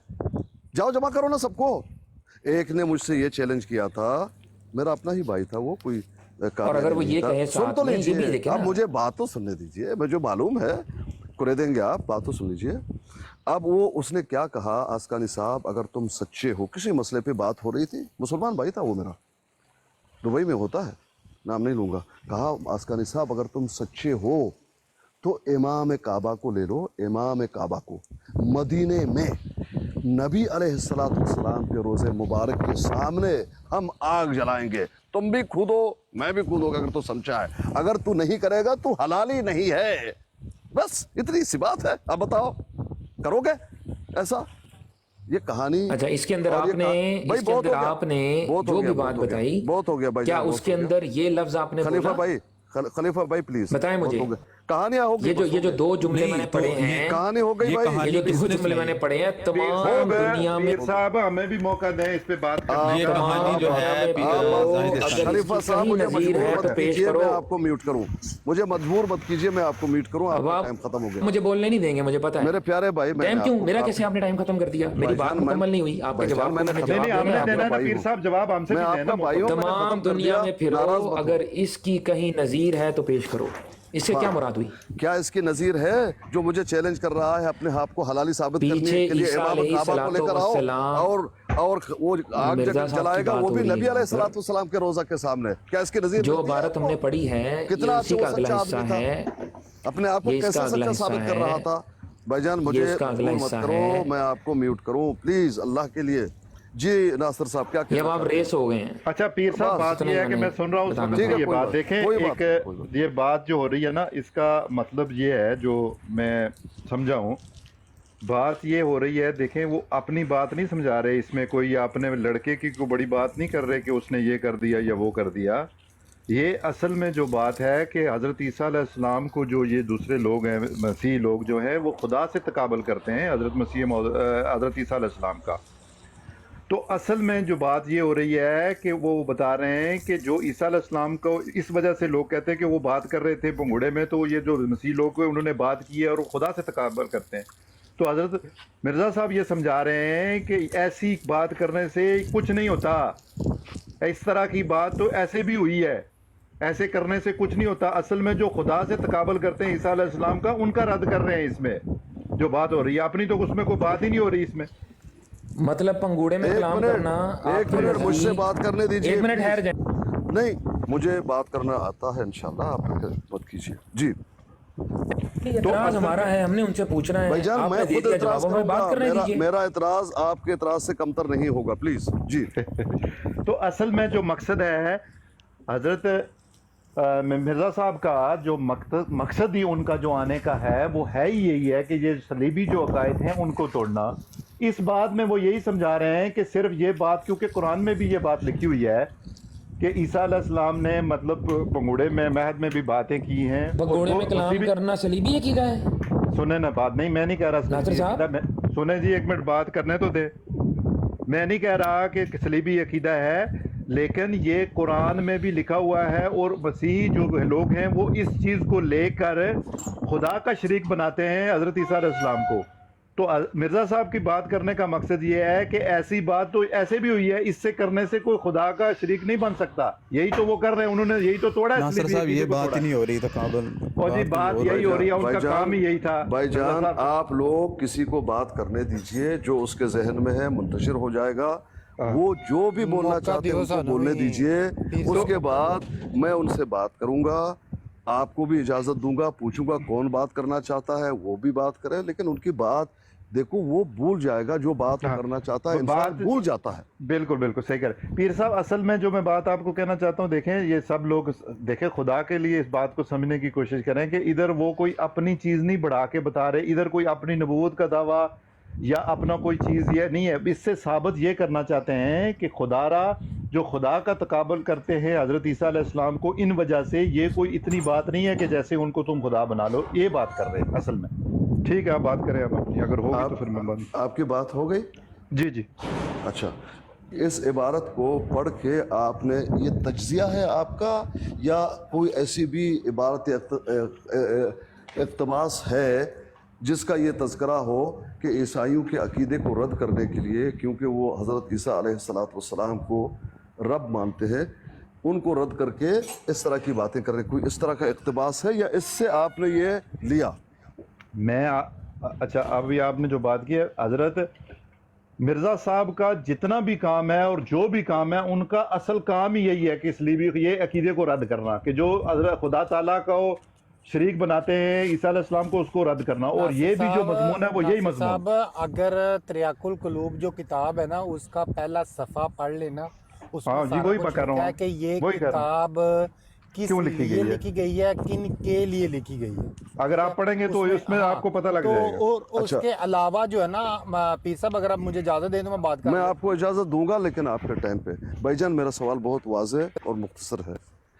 जाओ जमा करो ना सबको। एक ने मुझसे ये चैलेंज किया था, मेरा अपना ही भाई था वो, कोई और अगर वो ये कहे सुन तो लीजिए, आप मुझे बात तो सुनने दीजिए, मुझे मालूम है कुरे देंगे आप, बात तो सुन लीजिए। अब वो उसने क्या कहा, आस्कानी साहब अगर तुम सच्चे हो, किसी मसले पे बात हो रही थी, मुसलमान भाई था वो मेरा, दुबई में होता है, नाम नहीं लूँगा, कहा आस्कानी साहब अगर तुम सच्चे हो तो इमाम काबा को ले लो, इमाम काबा को मदीने में नबी अलैहिस्सलाम के रोज़े मुबारक के सामने हम आग जलाएंगे, तुम भी कूदो मैं भी कूदूंगा अगर तू समझा है, अगर तू नहीं करेगा तू हलाली नहीं है, बस इतनी सी बात है। अब बताओ करोगे ऐसा? ये कहानी। अच्छा, इसके अंदर आपने जो भी बात बताई, बहुत हो गया भाई, क्या उसके अंदर ये लफ्ज आपने खलीफा भाई प्लीज बताएं मुझे, कहानियां होगी, ये जो 2 जुमले मैंने पढ़े हैं, कहानी हो गई भाई, ये जो 2 जुमले मैंने पढ़े हैं, तमाम दुनिया में साहब हमें भी मौका दें इस पे बात करने ये का। कहानी जो है खलीफा साहब मुझे मजबूर मत कीजिए, मैं आपको म्यूट करूं, मुझे मजबूर मत कीजिए, मैं आपको म्यूट करूं, आपका टाइम खत्म हो गया, मुझे बोलने नहीं देंगे, मुझे पता है मेरे प्यारे भाई। टाइम क्यों मेरा, कैसे आपने टाइम खत्म कर दिया, मेरी बात मुकम्मल नहीं हुई, आपका जवाब नहीं हमने देना ना पीर साहब, जवाब हमसे भी देना। तमाम दुनिया में फिरो, अगर इसकी कहीं नज़ीर है तो पेश करो। इससे क्या मुराद हुई? क्या इसकी नज़ीर है जो मुझे चैलेंज कर रहा है अपने आप को हलाली साबित करने के लिए इमाम काबा को लेकर आओ और वो आग जलाएगा वो भी नबी अलैहिस्सलाम के रोजा के सामने? क्या इसकी नज़ीर? जो इबारत हमने पढ़ी है कितना उसी का अगला हिस्सा है, अपने आप को कैसे सच्चा साबित कर रहा था। भाईजान मुझे मत करो, मैं आपको म्यूट करूं प्लीज, अल्लाह के लिए। जी नासिर साहब क्या ये आप रेस हो गए हैं। अच्छा पीर साहब बात ये है कि मैं सुन रहा हूँ, ये बात देखें, एक ये बात जो हो रही है ना, इसका मतलब ये है जो मैं समझा हूँ, बात ये हो रही है, देखें वो अपनी बात नहीं समझा रहे इसमें, कोई अपने लड़के की कोई बड़ी बात नहीं कर रहे कि उसने ये कर दिया या वो कर दिया। ये असल में जो बात है कि हज़रत ईसा अलैहिस्सलाम को जो ये दूसरे लोग हैं, मसीह लोग जो हैं, वो खुदा से तकाबल करते हैं हज़रत ईसा अलैहिस्सलाम का। तो असल में जो बात ये हो रही है कि वो बता रहे हैं कि जो ईसा अलैहिस्सलाम को इस वजह से लोग कहते हैं कि वो बात कर रहे थे पंगुड़े में, तो ये जो मसीह लोग हैं उन्होंने बात की है और वो खुदा से तकाबल करते हैं। तो हज़रत मिर्ज़ा साहब ये समझा रहे हैं कि ऐसी बात करने से कुछ नहीं होता, इस तरह की बात तो ऐसे भी हुई है, ऐसे करने से कुछ नहीं होता। असल में जो खुदा से तकाबल करते हैं ईसा अलैहिस्सलाम का, उनका रद्द कर रहे हैं इसमें जो बात हो रही है, अपनी तो उसमें कोई बात ही नहीं हो रही इसमें। मतलब पंगूड़े में कलाम करना, एक मिनट मुझसे बात करने दीजिए। एक मिनट ठहर जाए। नहीं, मुझे बात करना आता है इंशाल्लाह, आप मत कीजिए जी। एतराज हमारा है, हमने उनसे पूछना है। भाईजान आपने मैं दे खुद दिया एतराज जवाब, हमें बात करने करूंगा, दीजिए। मेरा एतराज आपके एतराज से कमतर नहीं होगा, प्लीज जी। तो असल में जो मकसद है हज़रत मिर्ज़ा साहब का, जो मकसद ही उनका जो आने का है वो है ही यही है कि ये सलीबी जो अकायद हैं उनको तोड़ना। इस बात में वो यही समझा रहे हैं कि सिर्फ ये बात, क्योंकि कुरान में भी ये बात लिखी हुई है कि ईसा अलैहिस्सलाम ने मतलब पंगुड़े में महद में भी बातें की हैं। पंगूड़े में कलाम करना सलीबी अकीदा है? सुने ना बात, नहीं मैं नहीं कह रहा नासिर साहब, सुने जी, एक मिनट बात करने तो दे। मैं नहीं कह रहा कि सलीबी अकीदा है, लेकिन ये कुरान में भी लिखा हुआ है और मसीह जो लोग हैं वो इस चीज़ को लेकर खुदा का शरीक बनाते हैं हज़रत ईसा अलैहिस्सलाम को। तो मिर्ज़ा साहब की बात करने का मकसद ये है कि ऐसी बात तो ऐसे भी हुई है, इससे करने से कोई खुदा का शरीक नहीं बन सकता। यही तो वो कर रहे हैं, उन्होंने यही तो तोड़ा है। नासिर साहब ये बात ही नहीं हो रही तकाबल, और जी बात यही हो रही है, उनका काम ही यही था। भाईजान आप लोग किसी को बात करने दीजिए, जो उसके जहन में है मुंतशिर हो जाएगा। वो जो भी बोलना चाहते हैं उसको बोलने दीजिए, उसके बाद मैं उनसे बात करूंगा, आपको भी इजाजत दूंगा, पूछूंगा कौन बात करना चाहता है, वो भी बात करे। लेकिन उनकी बात देखो, वो भूल जाएगा जो बात वो करना चाहता है, इंसान भूल जाता है। बिल्कुल बिल्कुल सही कह रहे पीर साहब। असल में जो मैं बात आपको कहना चाहता हूँ, देखें ये सब लोग देखें, खुदा के लिए इस बात को समझने की कोशिश करें कि इधर वो कोई अपनी चीज़ नहीं बढ़ा के बता रहे, इधर कोई अपनी नबूवत का दावा या अपना कोई चीज़ ये नहीं है। इससे साबित ये करना चाहते हैं कि खुदारा जो खुदा का तकाबल करते हैं हज़रत ईसा अलैहिस्सलाम को, इन वजह से ये कोई इतनी बात नहीं है कि जैसे उनको तुम खुदा बना लो, ये बात कर रहे हैं असल में। ठीक है, आप बात करें, आप अपनी अगर होगी तो फिर मैं बात। आपकी बात हो गई जी जी। अच्छा, इस इबारत को पढ़ के आपने, ये तज्जिया है आपका या कोई ऐसी भी इबारत इक़्तिबास है जिसका ये तज़किरा हो कि ईसाइयों के अकीदे को रद्द करने के लिए, क्योंकि वो हज़रत ईसा अलैहिस्सलाम को रब मानते हैं, उनको रद्द करके इस तरह की बातें कर रहे, कोई इस तरह का इक़्तिबास है या इससे आपने ये लिया? अच्छा, अभी आपने जो बात की है, हज़रत मिर्ज़ा साहब का जितना भी काम है और जो भी काम है, उनका असल काम ही यही है कि इसलिए ये अकीदे को रद्द करना, कि जो हज़रत खुदा ताला को शरीक बनाते हैं ईसा अलैहिस्सलाम को, उसको रद्द करना। और ये भी जो मजमून है वो यही मजमून। अगर त्रियाकुल कुलूब जो किताब है ना, उसका पहला सफ़ा पढ़ लेना, उसमें जी वही कुछ कर रहा है हूँ कि ये किताब किस लिए लिखी गई है, किन के लिए लिखी गई है। अगर आप पढ़ेंगे तो उसमें आपको पता लग जाएगा। और उसके अलावा जो है ना पीर साहब, अगर आप मुझे इजाज़त दें तो मैं बात मैं आपको इजाज़त दूंगा, लेकिन आपके टाइम पे। भाईजान मेरा सवाल बहुत वाज़ेह और मुख्तसर है।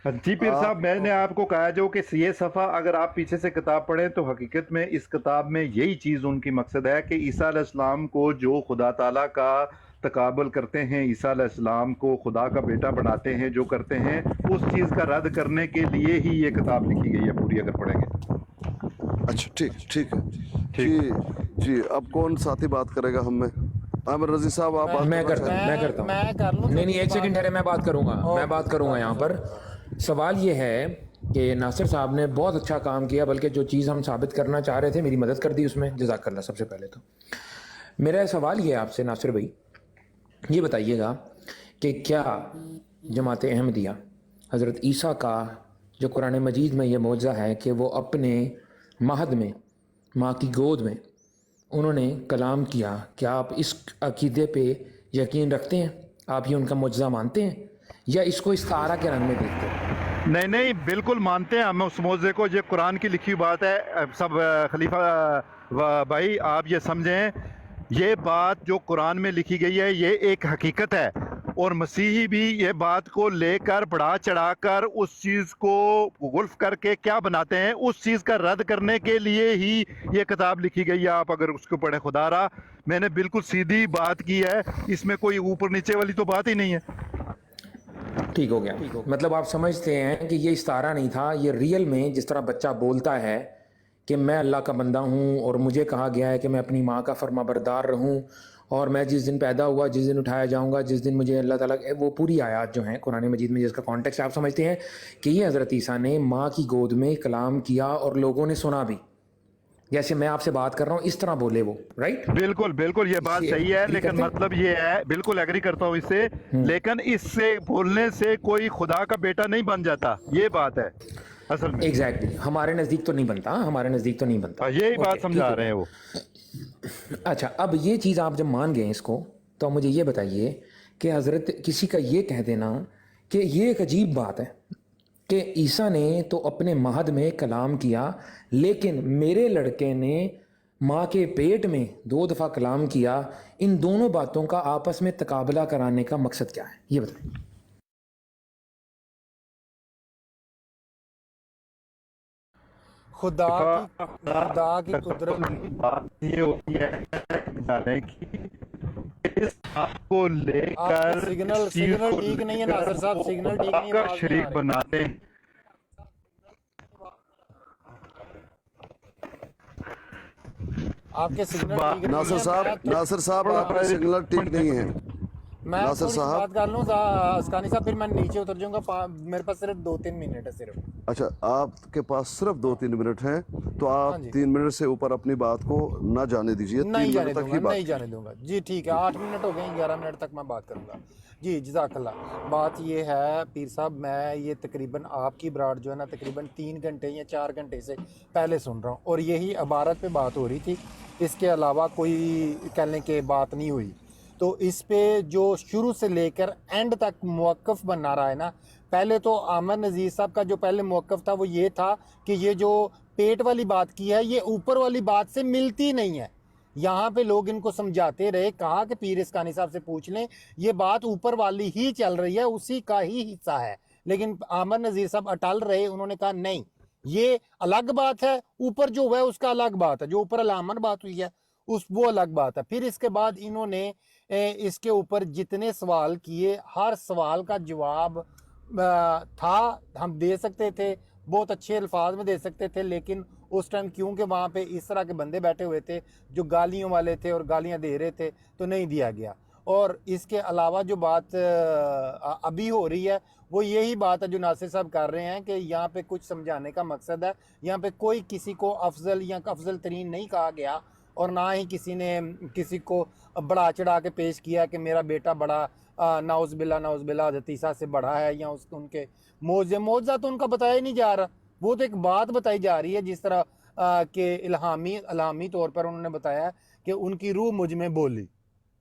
जी पीर साहब, मैंने आपको कहा जो कि ये सफ़ा अगर आप पीछे से किताब पढ़ें तो हकीकत में इस किताब में यही चीज़ उनकी मकसद है कि ईसा अलैहिस्सलाम को जो खुदा ताला का तकाबल करते हैं, ईसा अलैहिस्सलाम को खुदा का बेटा बनाते हैं, जो करते हैं, उस चीज़ का रद्द करने के लिए ही ये किताब लिखी गई है पूरी, अगर पढ़ेंगे। अच्छा ठीक है जी जी। अब कौन साथी बात करेगा हम में? आमिर रजी साहब आप बात मैं करता हूँ। नहीं एक सेकंड ठहरे, मैं बात करूँगा यहाँ पर। सवाल ये है कि नासिर साहब ने बहुत अच्छा काम किया, बल्कि जो चीज़ हम साबित करना चाह रहे थे मेरी मदद कर दी उसमें, जज़ाकल्लाह। सबसे पहले तो मेरा सवाल ये आपसे नासिर भाई, ये बताइएगा कि क्या जमात अहमदिया हज़रत ईसा का जो कुरान मजीद में ये मौजज़ा है कि वो अपने महद में, माँ की गोद में उन्होंने कलाम किया, क्या आप इस अकीदे पे यकीन रखते हैं? आप ये उनका मौजज़ा मानते हैं या इसको इस्तारा के रंग में देखते हैं? نہیں نہیں بالکل مانتے ہیں ہم اس موضوع کو, یہ قرآن کی لکھی ہوئی بات ہے. سب خلیفہ بھائی آپ یہ سمجھیں, یہ بات جو قرآن میں لکھی گئی ہے یہ ایک حقیقت ہے, اور مسیحی بھی یہ بات کو لے کر بڑھا چڑھا کر اس چیز کو غلف کر کے کیا بناتے ہیں, اس چیز کا رد کرنے کے لیے ہی یہ کتاب لکھی گئی ہے. آپ اگر اس کو پڑھیں, خدا را میں نے بالکل سیدھی بات کی ہے, اس میں کوئی اوپر نیچے والی تو بات ہی نہیں ہے. ٹھیک ہو گیا. مطلب آپ سمجھتے ہیں کہ یہ استعارہ نہیں تھا, یہ ریئل میں جس طرح بچہ بولتا ہے کہ میں اللہ کا بندہ ہوں اور مجھے کہا گیا ہے کہ میں اپنی ماں کا فرما بردار رہوں, اور میں جس دن پیدا ہوا, جس دن اٹھایا جاؤں گا, جس دن مجھے اللہ تعالیٰ, وہ پوری آیات جو ہیں قرآن مجید میں جس کا کانٹیکسٹ آپ سمجھتے ہیں کہ یہ حضرت عیسیٰ نے ماں کی گود میں کلام کیا اور لوگوں نے سنا بھی, جیسے میں آپ سے بات کر رہا ہوں اس طرح بولے وہ, رائٹ؟ بالکل بالکل یہ بات صحیح ہے, لیکن مطلب یہ ہے, بالکل ایگری کرتا ہوں اس سے, لیکن اس سے بولنے سے کوئی خدا کا بیٹا نہیں بن جاتا, یہ بات ہے اصل میں. ایگزیکٹلی ہمارے نزدیک تو نہیں بنتا, ہمارے نزدیک تو نہیں بنتا. یہی بات سمجھا رہے ہیں وہ. اچھا, اب یہ چیز آپ جب مان گئے اس کو, تو مجھے یہ بتائیے کہ حضرت کسی کا یہ کہہ دینا کہ یہ ایک عجیب بات ہے کہ عیسیٰ نے تو اپنے مہد میں کلام کیا, لیکن میرے لڑکے نے ماں کے پیٹ میں 2 دفعہ کلام کیا, ان دونوں باتوں کا آپس میں تقابلہ کرانے کا مقصد کیا ہے, یہ بتائیں. خدا کی قدرت بات یہ ہوتی ہے جانے کی, اس بات کو لے کر سگنل ٹھیک نہیں ہے ناصر صاحب, سگنل ٹھیک نہیں ہے, شریک بناتے ہیں. آپ کے سگنل ٹھیک نہیں ہے. ناصر صاحب آپ کا سگنل ٹھیک نہیں ہے. میں ناصر صاحب بات کر لوں اسکانی صاحب, پھر میں نیچے اتر جاؤں گا, میرے پاس صرف 2-3 منٹ ہے صرف. اچھا, آپ کے پاس صرف 2-3 منٹ ہیں, تو آپ 3 منٹ سے اوپر اپنی بات کو نہ جانے دیجیے. نہیں جانے دوں گا. جی ٹھیک ہے, 8 منٹ ہو گئے, 11 منٹ تک میں بات کروں گا. جی جزاک اللہ. بات یہ ہے پیر صاحب, میں یہ تقریباً آپ کی براڈ جو ہے نا تقریباً 3 گھنٹے یا 4 گھنٹے سے پہلے سن رہا ہوں, اور یہی عبارت پہ بات ہو رہی تھی, اس کے علاوہ کوئی کہنے کے بات نہیں ہوئی. تو اس پہ جو شروع سے لے کر اینڈ تک موقف بنا رہا ہے نا, پہلے تو عامر نذیر صاحب کا جو پہلے موقف تھا وہ یہ تھا کہ یہ جو پیٹ والی بات کی ہے یہ اوپر والی بات سے ملتی نہیں ہے. یہاں پہ لوگ ان کو سمجھاتے رہے, کہا کہ پیر اسکانی صاحب سے پوچھ لیں, یہ بات اوپر والی ہی چل رہی ہے, اسی کا ہی حصہ ہے. لیکن عامر نذیر صاحب اٹل رہے, انہوں نے کہا نہیں یہ الگ بات ہے, اوپر جو ہوا ہے اس کا الگ بات ہے, جو اوپر علامت بات ہوئی ہے وہ الگ بات ہے. پھر اس کے بعد انہوں نے اس کے اوپر جتنے سوال کیے, ہر سوال کا جواب تھا, ہم دے سکتے تھے, بہت اچھے الفاظ میں دے سکتے تھے, لیکن اس ٹائم کیونکہ وہاں پہ اس طرح کے بندے بیٹھے ہوئے تھے جو گالیوں والے تھے اور گالیاں دے رہے تھے, تو نہیں دیا گیا. اور اس کے علاوہ جو بات ابھی ہو رہی ہے وہ یہی بات ہے جو ناصر صاحب کر رہے ہیں کہ یہاں پہ کچھ سمجھانے کا مقصد ہے. یہاں پہ کوئی کسی کو افضل یا افضل ترین نہیں کہا گیا, اور نہ ہی کسی نے کسی کو بڑا چڑھا کے پیش کیا کہ میرا بیٹا بڑا نعوذ باللہ حضرت عیسیٰ سے بڑا ہے, یا ان کے معجزہ تو ان کا بتایا ہی نہیں جا رہا. وہ تو ایک بات بتائی جا رہی ہے, جس طرح کہ الہامی طور پر انہوں نے بتایا کہ ان کی روح مجھ میں بولی,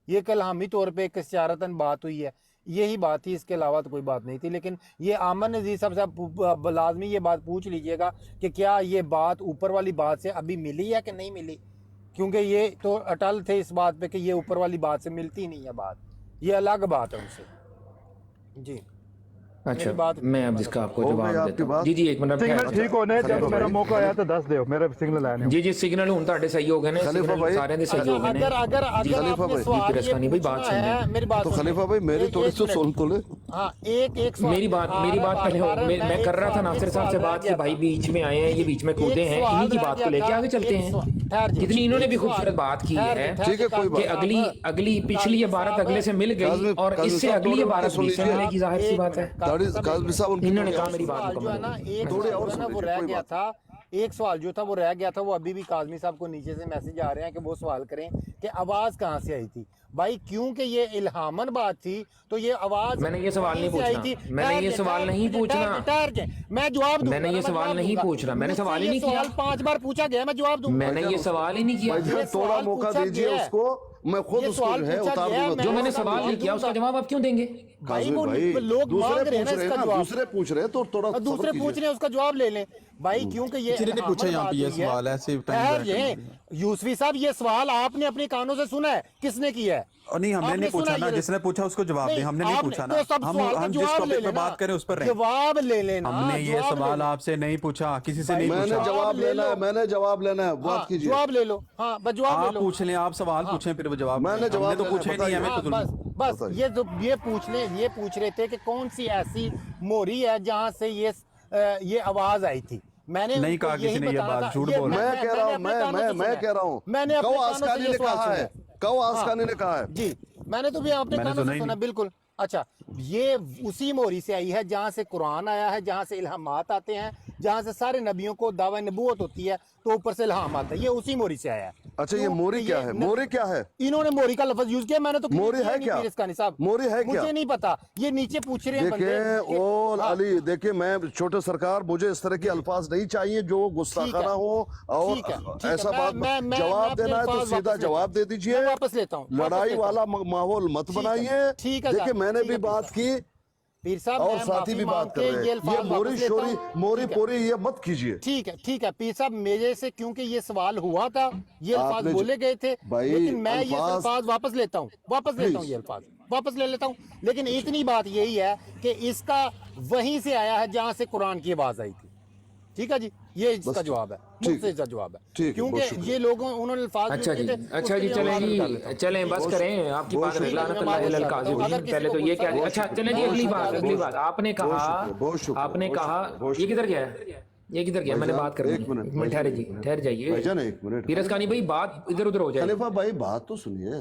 یہ ایک الہامی طور پہ ایک اشارتاً بات ہوئی ہے, یہی بات تھی, اس کے علاوہ تو کوئی بات نہیں تھی. لیکن یہ عامر نذیر صاحب سے لازمی یہ بات پوچھ لیجئے گا کہ کیا یہ بات اوپر والی بات سے ابھی ملی ہے کہ نہیں ملی, کیونکہ یہ تو اٹل تھے اس بات پہ کہ یہ اوپر والی بات سے ملتی نہیں ہے بات, یہ الگ بات ہے ان سے. جی اچھا, میں اب جس کا آپ کو جواب دیتا ہوں. جی ایک منٹ, سگنل ٹھیک ہونے جب میرا موقع آیا تو 10 دیو, میرا سگنل آیا نہیں. جی سگنل ہوں تاڑے صحیح ہو گئے نے, سارے دے صحیح ہو گئے نے. اگر آپ نے سوال یہ پوچھنا ہے, میری بات تو خلیفہ بھائی میری تھوڑی سی سن تو لے. ہاں ایک سوال, میری بات پہلے میں کر رہا تھا ناصر صاحب سے بات کہ بھائی بیچ میں آئے ہیں, یہ بیچ میں کودے ہیں, انہی کی بات کو لے کے آگے چلتے ہیں. کتنی انہوں نے بھی خوبصورت بات کی ہے کہ اگلی پچھلی عبارت اگلے سے مل گئی اور اس سے اگلی عبارت بھی سے ملے گی, ظاہر سی بات ہے. انہوں نے کہا میری بات جو ہے نا ایک وہ رہ گیا تھا, ایک سوال جو تھا وہ رہ گیا تھا, وہ ابھی بھی کاظمی صاحب کو نیچے سے میسج آ رہے ہیں کہ وہ سوال کریں کہ آواز کہاں سے آئی تھی. بھائی کیونکہ یہ الہامن بات تھی تو یہ آواز, میں نے یہ سوال نہیں پوچھنا, میں نے یہ سوال نہیں پوچھنا, میں جواب دوں, میں نے یہ سوال نہیں پوچھنا, میں نے سوال ہی نہیں کیا. سوال 5 بار پوچھا گیا, میں جواب دوں, میں نے یہ سوال ہی نہیں کیا. تھوڑا موقع دیجیے اس کو, मैं खुद ये उसको सवाल जो है पूछा उतार गया है, दूंगा। जो मैं मैंने उसका सवाल जवाब नहीं किया उसका दूंगा। जवाब आप क्यों देंगे? भाई काजिम वो भाई, लोग दूसरे मांग रहे हैं पूछ ना रहे इसका ना, जवाब। दूसरे पूछ रहे हैं तो थोड़ा सब्र दूसरे कीजिए। पूछ रहे हैं उसका जवाब ले लें भाई, क्योंकि ये किसी ने नहीं पूछा यहाँ पे ये बात हुई है। सवाल, ऐसे टाइम ठहर ज़ाया ये करना यूसुफी साहब, ये सवाल आपने अपने कानों से सुना है, किसने किया है? और नहीं, हमने आपने नहीं पूछा सुना ना, ये? जिसने पूछा उसको जवाब दे, हमने नहीं आपने- पूछा ना। तो सब सवाल का हम जिस जवाब ले टॉपिक पे लेना, बात करें उस पर रहें। जवाब ले लेना। हमने ये जवाब ले सवाल लो। आपसे नहीं पूछा, किसी से नहीं मैंने पूछा। जवाब ले लेना है, लो। मैंने जवाब लेना है, हाँ, बात कीजिए। जवाब ले लो। हाँ बस जवाब ले आप लो। पूछ लें, आप सवाल पूछें फिर वो जवाब मैंने दें। जवाब हमने तो लेना है, पूछा ही नहीं, बताइए। हमें तो हाँ, बस बताइए। ये जो ये पूछ रहे थे कि कौन सी ऐसी मोहरी है जहाँ से ये आवाज आई थी। मैंने नहीं उनको कहा किसी यही ने ये बताना बात, था। झूठ ये बोल रहे मैं कह रहा हूँ, मैंने अपने कानों से सुना मैं है। कह रहा हूँ, मैंने अपने कौ कानों से आसकानी ये ने सवाल कहा सुना है, कौ आसकानी ने कहा है। जी, मैंने तो भी अपने मैंने कानों सुना से ही सुना, नहीं। बिल्कुल। अच्छा, ये उसी मोहरी से आई है जहाँ से कुरान आया है, जहाँ से इल्हामात आते हैं, जहाँ से सारे नबियों को दावा नबूवत होती है तो ऊपर से इल्हाम आता है, ये उसी मोहरी से आया है। अच्छा, ये क्यों? मोरी तो क्या है? मोरी क्या है? इन्होंने मोरी का लफ्ज यूज किया, मैंने तो मोरी है क्या? पीरस्कानी साहब, मोरी है क्या? मुझे नहीं पता, ये नीचे पूछ रहे हैं देखिए बंदे ओ हाँ, अली, देखिए मैं छोटे सरकार, मुझे इस तरह के अल्फाज नहीं चाहिए जो गुस्ताखाना हो, और ठीक है, ठीक है। ऐसा बात मैं जवाब अपने देना है तो अल्फाज सीधा वापस जवाब दे लेता हूं। दीजिए। मैं वापस लेता हूं, वापस लड़ाई लेता वाला माहौल मत ठीक है, बनाइए। ठीक है देखिए साहब, मैंने ठीक भी है बात की पीर साहब, और मैं साथी माफी भी मांग बात कर के रहे ये हैं। अल्फाज ये मोरी वापस लेता शोरी, हूं। मोरी ठीक है। पोरी ये मत कीजिए। ठीक है पीर साहब, मेरे से क्योंकि ये सवाल हुआ था, ये अल्फाज आपने बोले गए थे, भाई, लेकिन मैं ये अल्फाज- अल्फाज वापस लेता हूँ, ये अल्फाज वापस ले लेता हूँ। लेकिन इतनी बात यही है कि इसका वहीं से आया है जहाँ से कुरान की आवाज आई थी। ठीक है जी, ये इसका जवाब है, मुझसे इसका जवाब ठीक है, है, क्योंकि बहुत शुक्रिया। ये लोगों उन्होंने अल्फाज अच्छा यूज़ जी, किए थे, अच्छा उसके जी, लिए चलें आवाज़ जी, निकाल लेता हूं। चलें बस करें, आपकी बात शुक्रिया, लानतुल्लाह अलल काज़िबीन। अगर किसी पहले तो को ये गुस्सा क्या, है, अच्छा चलें जी, अगली बात आपने कहा, बहुत शुक्रिया, आपने बहुत कहा शुक्रिया, बहुत ये किधर गया है, ये किधर गया, मैंने भाईजान, बात करनी एक मिनट, है। ठहरे जी, ठहर जाइए भाईजान एक मिनट, पीरस्कानी भाई, बात इधर उधर हो जाए। खलीफा भाई बात तो सुनिए,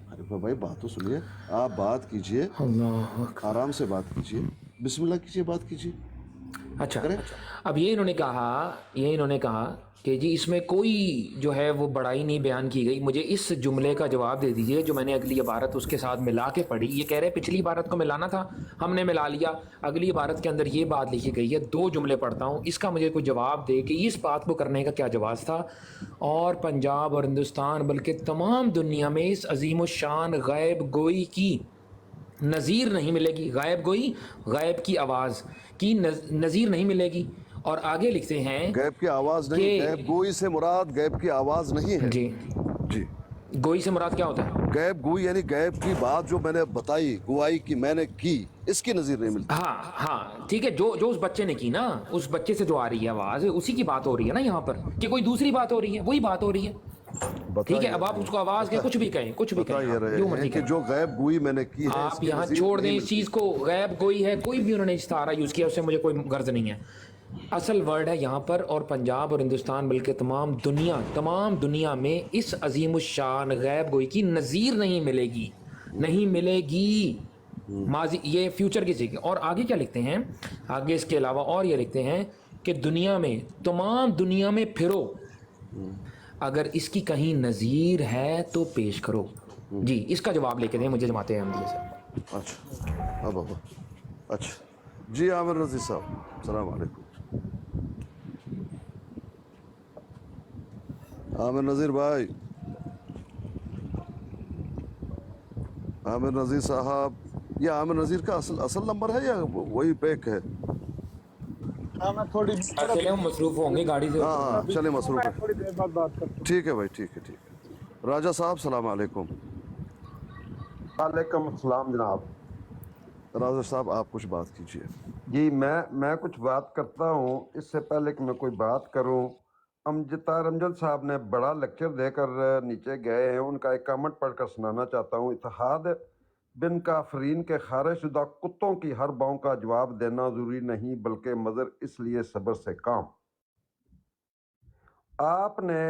खलीफा भाई बात तो सुनिए, आप बात कीजिए, आराम से बात कीजिए, बिस्मिल्लाह कीजिए, बात कीजिए। अच्छा, अब ये इन्होंने कहा कि जी इसमें कोई जो है वो बड़ाई नहीं बयान की गई। मुझे इस जुमले का जवाब दे दीजिए जो मैंने अगली इबारत उसके साथ मिला के पढ़ी। ये कह रहे हैं पिछली इबारत को मिलाना था, हमने मिला लिया, अगली इबारत के अंदर ये बात लिखी गई है। दो जुमले पढ़ता हूँ, इसका मुझे कोई जवाब दे कि इस बात को करने का क्या जवाज़ था। और पंजाब और हिंदुस्तान बल्कि तमाम दुनिया में इस अजीम शान गैब गोई की नज़ीर नहीं मिलेगी। गायब गोई, गायब की आवाज़ की नज़ीर नहीं मिलेगी। और आगे लिखते हैं गैब की आवाज नहीं, कि- गैब गोई से मुराद गैब की आवाज नहीं है। जी, जी, गोई से मुराद क्या होता है? गैब गोई यानी गैब की बात जो मैंने बताई, गुआई की मैंने की, इसकी नजीर नहीं मिलती। हाँ ठीक है, जो उस बच्चे ने की ना, उस बच्चे से जो आ रही है आवाज़, उसी की बात हो रही है ना यहाँ पर, कि कोई दूसरी बात हो रही है, वही बात हो रही है। ठीक है, अब आप उसको आवाज़ के कुछ भी कहें, कुछ भी बता ये कहें, रहे जो हैं मर्जी कि कहें। जो गैब गोई मैंने की है, आप इसकी यहाँ नज़ीर छोड़ दें नहीं इस चीज़ को, गैब गोई है, कोई भी उन्होंने इस्तारा यूज़ किया, उससे मुझे कोई गर्ज नहीं है। असल वर्ड है यहाँ पर, और पंजाब और हिंदुस्तान बल्कि तमाम दुनिया में इस अजीम शान गैब गोई की नज़ीर नहीं मिलेगी, नहीं मिलेगी। माजी, ये फ्यूचर की चीज़। और आगे क्या लिखते हैं, आगे इसके अलावा और ये लिखते हैं कि तमाम दुनिया में फिरो, अगर इसकी कहीं नज़ीर है तो पेश करो। जी, इसका जवाब लेके दें मुझे जमाते अहमदिया से। अच्छा, अब अच्छा जी, आमिर रज़ी साहब, अस्सलाम वालेकुम। आमिर नज़ीर भाई, आमिर नज़ीर साहब, ये आमिर नज़ीर का असल नंबर है या वही पैक है? चले हम मसरूफ होंगे गाड़ी से। हाँ, चले मसरूफ है। ठीक है भाई, ठीक है। राजा साहब, सलाम अलैकुम। वालेकुम अस्सलाम जनाब। राजा साहब, आप कुछ बात कीजिए। जी, मैं कुछ बात करता हूँ। इससे पहले कि मैं कोई बात करूँ, अमजद साहब ने बड़ा लेक्चर देकर नीचे गए हैं, उनका एक कमेंट पढ़कर सुनाना चाहता हूँ। इत्तेहाद बिन काफरीन के खारिजशुदा कुत्तों की हर बात का जवाब देना ज़रूरी नहीं, बल्कि मज़र इसलिए सब्र से काम। आपने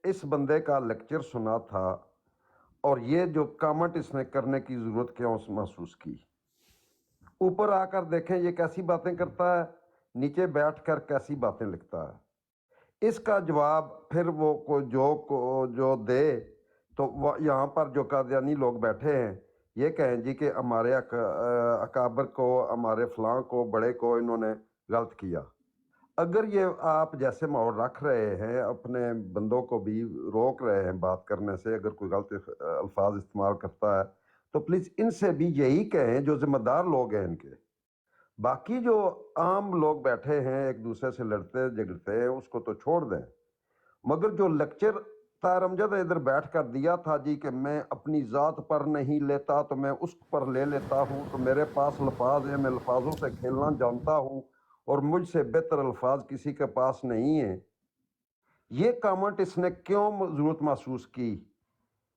इस बंदे का लेक्चर सुना था और ये जो कमेंट इसने करने की ज़रूरत क्यों महसूस की? ऊपर आकर देखें ये कैसी बातें करता है, नीचे बैठकर कैसी बातें लिखता है। इसका जवाब फिर वो जो दे तो यहाँ पर जो कादियानी लोग बैठे हैं ये कहें जी कि हमारे अकाबर को, हमारे फलां को, बड़े को इन्होंने गलत किया। اگر یہ آپ جیسے ماحول رکھ رہے ہیں، اپنے بندوں کو بھی روک رہے ہیں بات کرنے سے، اگر کوئی غلط الفاظ استعمال کرتا ہے تو پلیز ان سے بھی یہی کہیں جو ذمہ دار لوگ ہیں ان کے. باقی جو عام لوگ بیٹھے ہیں ایک دوسرے سے لڑتے جھگڑتے ہیں اس کو تو چھوڑ دیں، مگر جو لیکچر طاہر امجد ادھر بیٹھ کر دیا تھا جی کہ میں اپنی ذات پر نہیں لیتا تو میں اس پر لے لیتا ہوں، تو میرے پاس الفاظ ہیں، میں الفاظوں سے کھیلنا جانتا ہوں اور مجھ سے بہتر الفاظ کسی کے پاس نہیں ہیں، یہ کامنٹ اس نے کیوں ضرورت محسوس کی؟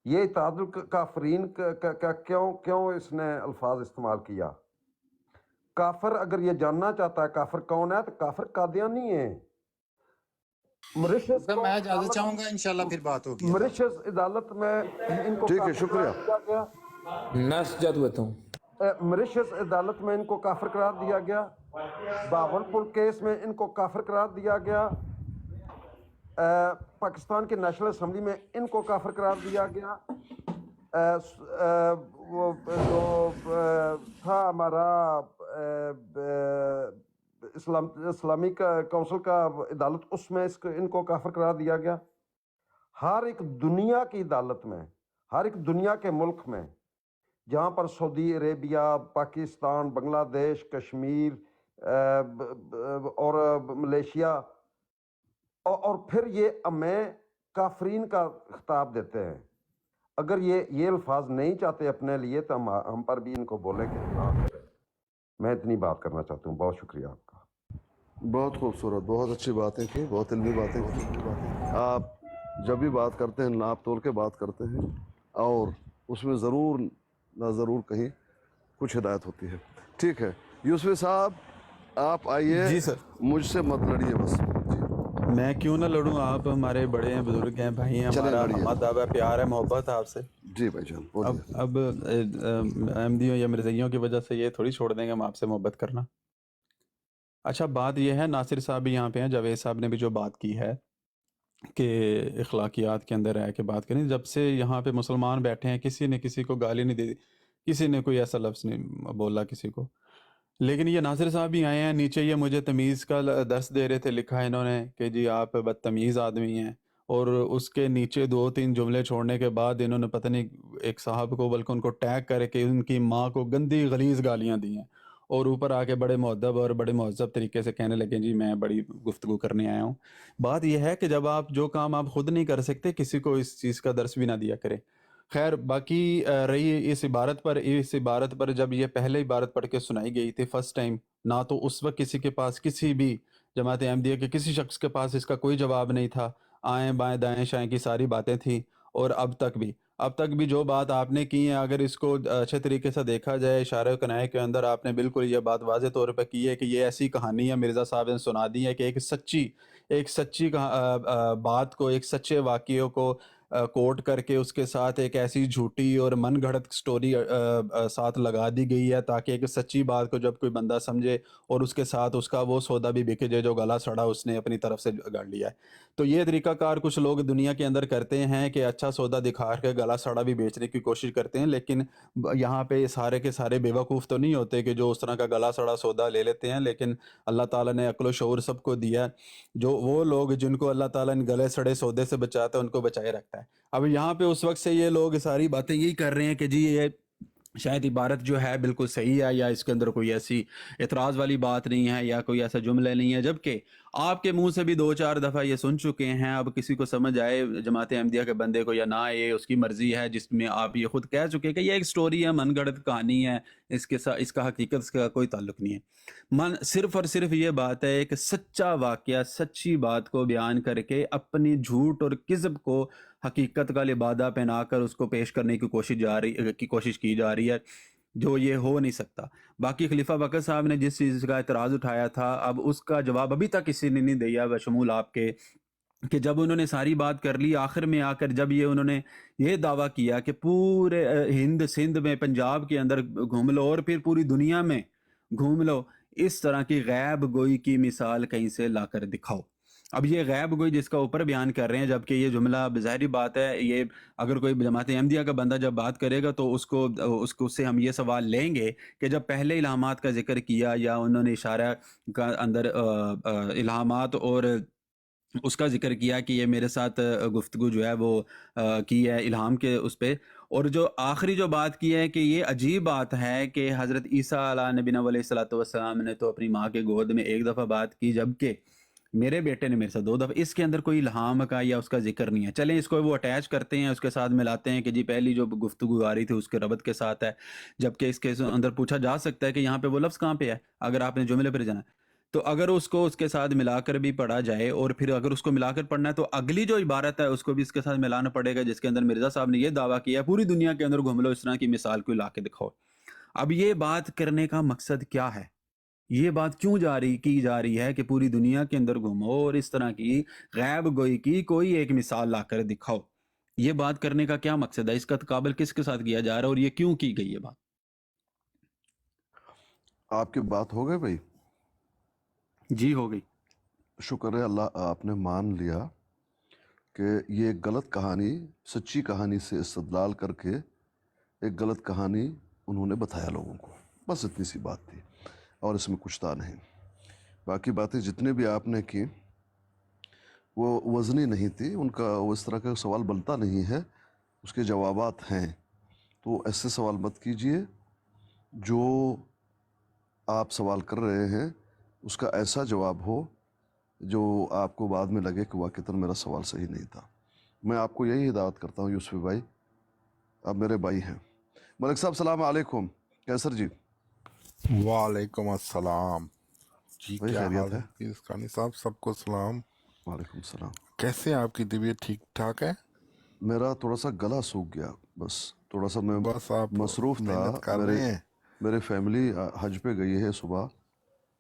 یہ اتحاد الکافرین کا کیوں اس نے الفاظ استعمال کیا؟ کافر اگر یہ جاننا چاہتا ہے کافر کون ہے تو کافر قادیانی ہے. مریشس میں اجازت چاہوں گا، انشاءاللہ پھر بات ہوگی. مریشس عدالت میں ان کو ٹھیک ہے، کافر شکریہ. قرار دیا گیا. نسجد ہوتا ہوں. مریشس عدالت میں ان کو کافر قرار دیا گیا. باولپور کیس میں ان کو کافر قرار دیا گیا. پاکستان کے نیشنل اسمبلی میں ان کو کافر قرار دیا گیا. وہ جو تھا ہمارا اسلامی کونسل کا عدالت، اس میں ان کو کافر قرار دیا گیا. ہر ایک دنیا کی عدالت میں، ہر ایک دنیا کے ملک میں جہاں پر سعودی عربیہ، پاکستان، بنگلہ دیش، کشمیر اور ملیشیا، اور پھر یہ ہمیں کافرین کا خطاب دیتے ہیں. اگر یہ الفاظ نہیں چاہتے اپنے لیے تو ہم پر بھی ان کو بولے کہ نہ کریں. میں اتنی بات کرنا چاہتا ہوں. بہت شکریہ آپ کا. بہت خوبصورت، بہت اچھی باتیں کی، بہت علمی باتیں کی. آپ جب بھی بات کرتے ہیں ناپ تول کے بات کرتے ہیں اور اس میں ضرور نہ ضرور کہیں کچھ ہدایت ہوتی ہے. ٹھیک ہے یوسفی صاحب، آپ آئیے. جی سر. مجھ سے مت لڑیے بس. میں کیوں نہ لڑوں، آپ ہمارے بڑے ہیں، بزرگ ہیں، بھائی ہیں، ہمارا مدعو ہے، پیار ہے، محبت ہے آپ سے. جی بھائی جان بولیے. اب احمدیوں یا مرزائیوں کی وجہ سے یہ تھوڑی چھوڑ دیں گے ہم آپ سے محبت کرنا. اچھا بات یہ ہے، ناصر صاحب بھی یہاں پہ ہیں، جاوید صاحب نے بھی جو بات کی ہے کہ اخلاقیات کے اندر رہ کے بات کریں. جب سے یہاں پہ مسلمان بیٹھے ہیں کسی نے کسی کو گالی نہیں دی، کسی نے کوئی ایسا لفظ نہیں بولا کسی کو. لیکن یہ ناصر صاحب بھی آئے ہیں نیچے، یہ مجھے تمیز کا درس دے رہے تھے، لکھا ہے انہوں نے کہ جی آپ بدتمیز آدمی ہیں، اور اس کے نیچے 2-3 جملے چھوڑنے کے بعد انہوں نے پتہ نہیں ایک صاحب کو بلکہ ان کو ٹیگ کر کے ان کی ماں کو گندی غلیظ گالیاں دی ہیں، اور اوپر آ کے بڑے مؤدب اور بڑے مہذب طریقے سے کہنے لگے جی میں بڑی گفتگو کرنے آیا ہوں. بات یہ ہے کہ جب آپ جو کام آپ خود نہیں کر سکتے کسی کو اس چیز کا درس بھی نہ دیا کرے. خیر باقی رہی اس عبارت پر جب یہ پہلے عبارت پڑھ کے سنائی گئی تھی فرسٹ ٹائم، نہ تو اس وقت کسی کے پاس، کسی بھی جماعت احمدیہ کے کسی شخص کے پاس اس کا کوئی جواب نہیں تھا. آئیں بائیں دائیں شائیں کی ساری باتیں تھیں، اور اب تک بھی جو بات آپ نے کی ہے اگر اس کو اچھے طریقے سے دیکھا جائے، اشارہ و کنایہ کے اندر آپ نے بالکل یہ بات واضح طور پہ کی ہے کہ یہ ایسی کہانی ہے مرزا صاحب نے سنا دی ہے کہ ایک سچی بات کو، ایک سچے واقعے کو کوٹ کر کے اس کے ساتھ ایک ایسی جھوٹی اور من گھڑت سٹوری ساتھ لگا دی گئی ہے تاکہ ایک سچی بات کو جب کوئی بندہ سمجھے اور اس کے ساتھ اس کا وہ سودا بھی بک جائے جو گلا سڑا اس نے اپنی طرف سے گڑ لیا ہے. تو یہ طریقہ کار کچھ لوگ دنیا کے اندر کرتے ہیں کہ اچھا سودا دکھا کے گلا سڑا بھی بیچنے کی کوشش کرتے ہیں، لیکن یہاں پہ سارے کے سارے بے وقوف تو نہیں ہوتے کہ جو اس طرح کا گلا سڑا سودا لے لیتے ہیں. لیکن اللہ تعالیٰ نے عقل و شعور سب کو دیا ہے، جو وہ لوگ جن کو اللہ تعالیٰ نے گلے سڑے سودے سے بچاتا ہے ان کو بچائے رکھتا ہے. اب یہاں پہ اس وقت سے یہ لوگ ساری باتیں یہی کر رہے ہیں کہ جی یہ شاید عبارت جو ہے بالکل صحیح ہے، یا اس کے اندر کوئی ایسی اعتراض والی بات نہیں ہے، یا کوئی ایسا جملہ نہیں ہے، جبکہ آپ کے منہ سے بھی 2-4 دفعہ یہ سن چکے ہیں. اب کسی کو سمجھ آئے جماعت احمدیہ کے بندے کو یا نہ آئے اس کی مرضی ہے، جس میں آپ یہ خود کہہ چکے کہ یہ ایک سٹوری ہے، من گھڑت کہانی ہے، اس کا حقیقت کا کوئی تعلق نہیں ہے. صرف اور صرف یہ بات ہے کہ سچا واقعہ، سچی بات کو بیان کر کے اپنی جھوٹ اور کذب کو حقیقت کا لبادہ پہنا کر اس کو پیش کرنے کی کوشش کی جا رہی ہے، جو یہ ہو نہیں سکتا. باقی خلیفہ بکر صاحب نے جس چیز کا اعتراض اٹھایا تھا، اب اس کا جواب ابھی تک کسی نے نہیں دیا بشمول آپ کے، کہ جب انہوں نے ساری بات کر لی آخر میں آ کر جب انہوں نے یہ دعویٰ کیا کہ پورے ہند سندھ میں پنجاب کے اندر گھوم لو اور پھر پوری دنیا میں گھوم لو، اس طرح کی غیب گوئی کی مثال کہیں سے لا کر دکھاؤ. اب یہ غیب گوئی جس کا اوپر بیان کر رہے ہیں، جبکہ یہ جملہ بظاہری بات ہے، یہ اگر کوئی جماعت احمدیہ کا بندہ جب بات کرے گا تو اس کو سے ہم یہ سوال لیں گے کہ جب پہلے الہامات کا ذکر کیا یا انہوں نے اشارہ کا اندر الہامات اور اس کا ذکر کیا کہ یہ میرے ساتھ گفتگو جو ہے وہ کی ہے الہام کے اس پہ، اور جو آخری جو بات کی ہے کہ یہ عجیب بات ہے کہ حضرت عیسیٰ علیہ نبینا علیہ الصلوۃ والسلام نے تو اپنی ماں کے گود میں ایک دفعہ بات کی، جبکہ میرے بیٹے نے میرے ساتھ 2 دفعہ. اس کے اندر کوئی الہام کا یا اس کا ذکر نہیں ہے. چلیں اس کو وہ اٹیچ کرتے ہیں، اس کے ساتھ ملاتے ہیں کہ جی پہلی جو گفتگو آ رہی تھی اس کے ربط کے ساتھ ہے، جبکہ اس کے اندر پوچھا جا سکتا ہے کہ یہاں پہ وہ لفظ کہاں پہ ہے اگر آپ نے جملے پر جانا ہے. تو اگر اس کو اس کے ساتھ ملا کر بھی پڑھا جائے، اور پھر اگر اس کو ملا کر پڑھنا ہے تو اگلی جو عبارت ہے اس کو بھی اس کے ساتھ ملانا پڑے گا، جس کے اندر مرزا صاحب نے یہ دعویٰ کیا ہے پوری دنیا کے اندر گھوم لو، اس طرح کی مثال کو لا کے دکھاؤ. اب یہ بات کرنے کا مقصد کیا ہے؟ یہ بات کیوں کی جا رہی ہے کہ پوری دنیا کے اندر گھومو اور اس طرح کی غیب گوئی کی کوئی ایک مثال لا کر دکھاؤ؟ یہ بات کرنے کا کیا مقصد ہے؟ اس کا تقابل کس کے ساتھ کیا جا رہا ہے اور یہ کیوں کی گئی یہ بات؟ آپ کی بات ہو گئی بھائی؟ جی ہو گئی. شکر ہے اللہ آپ نے مان لیا کہ یہ ایک غلط کہانی سچی کہانی سے استدلال کر کے ایک غلط کہانی انہوں نے بتایا لوگوں کو، بس اتنی سی بات تھی اور اس میں کچھ تھا نہیں. باقی باتیں جتنے بھی آپ نے کی وہ وزنی نہیں تھی، ان کا وہ اس طرح کا سوال بنتا نہیں ہے، اس کے جوابات ہیں. تو ایسے سوال مت کیجئے، جو آپ سوال کر رہے ہیں اس کا ایسا جواب ہو جو آپ کو بعد میں لگے کہ واقعتاً میرا سوال صحیح نہیں تھا. میں آپ کو یہی ہدایت کرتا ہوں یوسف بھائی، آپ میرے بھائی ہیں. ملک صاحب السلام علیکم، کیسر جی؟ وعلیکم السلام جی، بھائی کیا خیریت حال ہے پیرسکانی صاحب؟ سب کو سلام. وعلیکم السلام. کیسے ہیں آپ کی طبیعت؟ ٹھیک ٹھاک ہے؟ میرا تھوڑا سا گلا سوکھ گیا، بس تھوڑا سا میں بس آپ مصروف تھا. محنت کر رہے ہیں. میرے فیملی حج پہ گئی ہے صبح،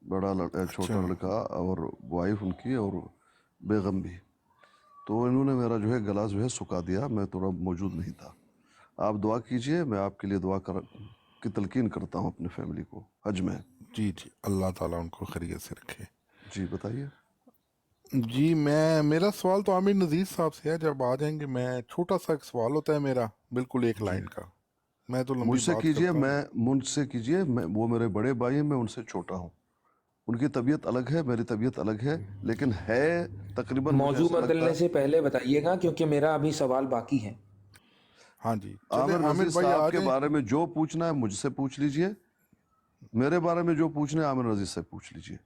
بڑا چھوٹا لڑکا اور وائف ان کی اور بیگم بھی، تو انہوں نے میرا جو ہے گلا جو ہے سکھا دیا، میں تھوڑا موجود نہیں تھا. آپ دعا کیجئے، میں آپ کے لیے دعا کی تلقین کرتا ہوں اپنے فیملی کو حج میں. جی جی، اللہ تعالیٰ ان کو خیریت سے رکھے. جی بتائیے. جی میرا سوال تو عامر نذیر صاحب سے ہے، جب آ جائیں گے. میں چھوٹا سا ایک سوال ہوتا ہے میرا، بالکل ایک لائن کا. میں تو لمبی مجھ سے بات کیجئے، کرتا ہوں. مجھ سے کیجئے، وہ میرے بڑے بھائی ہیں، میں ان سے چھوٹا ہوں. ان کی طبیعت الگ ہے، میری طبیعت الگ ہے، لیکن ہے تقریباً موضوع بدلنے سے پہلے بتائیے گا کیونکہ میرا ابھی سوال باقی ہے. ہاں جی، عامر چلیں عامر نذیر بھائی آ صاحب کے جائیں. بارے میں جو پوچھنا ہے مجھ سے پوچھ لیجئے، میرے بارے میں جو پوچھنا ہے عامر نذیر سے پوچھ لیجئے.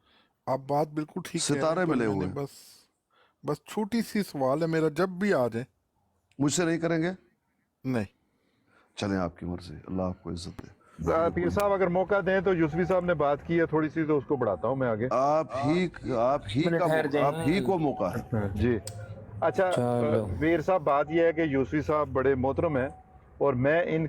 آپ بات بالکل ٹھیک کہہ رہے ہیں. ستارے پر ملے میں ہوئے نے ہیں. بس چھوٹی سی سوال ہے میرا، جب بھی آ جائیں. مجھ سے نہیں کریں گے؟ نہیں. چلیں آپ کی مرضی، اللہ آپ کو عزت دے. پیر صاحب اگر موقع دیں تو یوسفی صاحب نے بات کی ہے تھوڑی سی، تو اس کو بڑھاتا ہوں میں آگے. آپ ہی کو موقع ہے. جی اچھا چلو. پیر صاحب، بات یہ ہے کہ یوسفی صاحب بڑے محترم ہیں، اور میں ان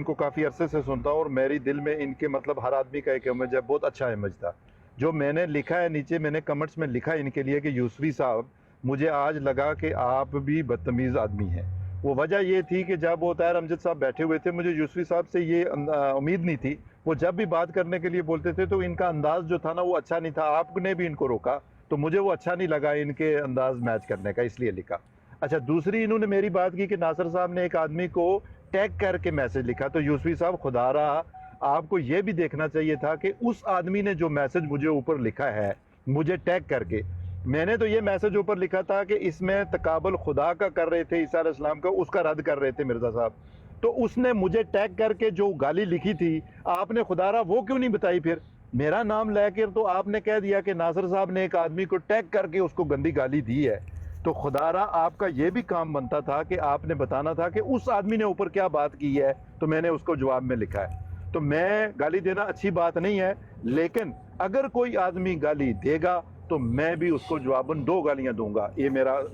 کو کافی عرصے سے سنتا ہوں، اور میری دل میں ان کے مطلب ہر آدمی کا ایک امیج ہے، بہت اچھا امیج تھا. جو میں نے لکھا ہے نیچے، میں نے کمنٹس میں لکھا ان کے لیے کہ یوسفی صاحب مجھے آج لگا کہ آپ بھی بدتمیز آدمی ہیں. وہ وجہ یہ تھی کہ جب وہ طاہر امجد صاحب بیٹھے ہوئے تھے، مجھے یوسفی صاحب سے یہ امید نہیں تھی. وہ جب بھی بات کرنے کے لیے بولتے تھے تو ان کا انداز جو تھا نا وہ اچھا نہیں تھا. آپ نے بھی ان کو روکا تو مجھے وہ اچھا نہیں لگا ان کے انداز میچ کرنے کا، اس لیے لکھا. اچھا دوسری انہوں نے میری بات کی کہ ناصر صاحب نے ایک آدمی کو ٹیگ کر کے میسج لکھا. تو یوسفی صاحب خدا رہا آپ کو یہ بھی دیکھنا چاہیے تھا کہ اس آدمی نے جو میسج مجھے اوپر لکھا ہے مجھے ٹیگ کر کے، میں نے تو یہ میسج اوپر لکھا تھا کہ اس میں تقابل خدا کا کر رہے تھے عیسیٰ علیہ السلام کا، اس کا رد کر رہے تھے مرزا صاحب. تو اس نے مجھے ٹیگ کر کے جو گالی لکھی تھی آپ نے خدا رہا وہ کیوں نہیں بتائی؟ پھر میرا نام لے کر تو آپ نے کہہ دیا کہ ناصر صاحب نے ایک آدمی کو ٹیگ کر کے اس کو گندی گالی دی ہے. تو خدا رہا آپ کا یہ بھی کام بنتا تھا کہ آپ نے بتانا تھا کہ اس آدمی نے اوپر کیا بات کی ہے. تو میں نے اس کو جواب میں لکھا ہے. تو میں گالی دینا اچھی بات نہیں ہے، لیکن اگر کوئی آدمی گالی دے گا تو میں بھی اس کو جواباً 2 گالیاں دوں گا.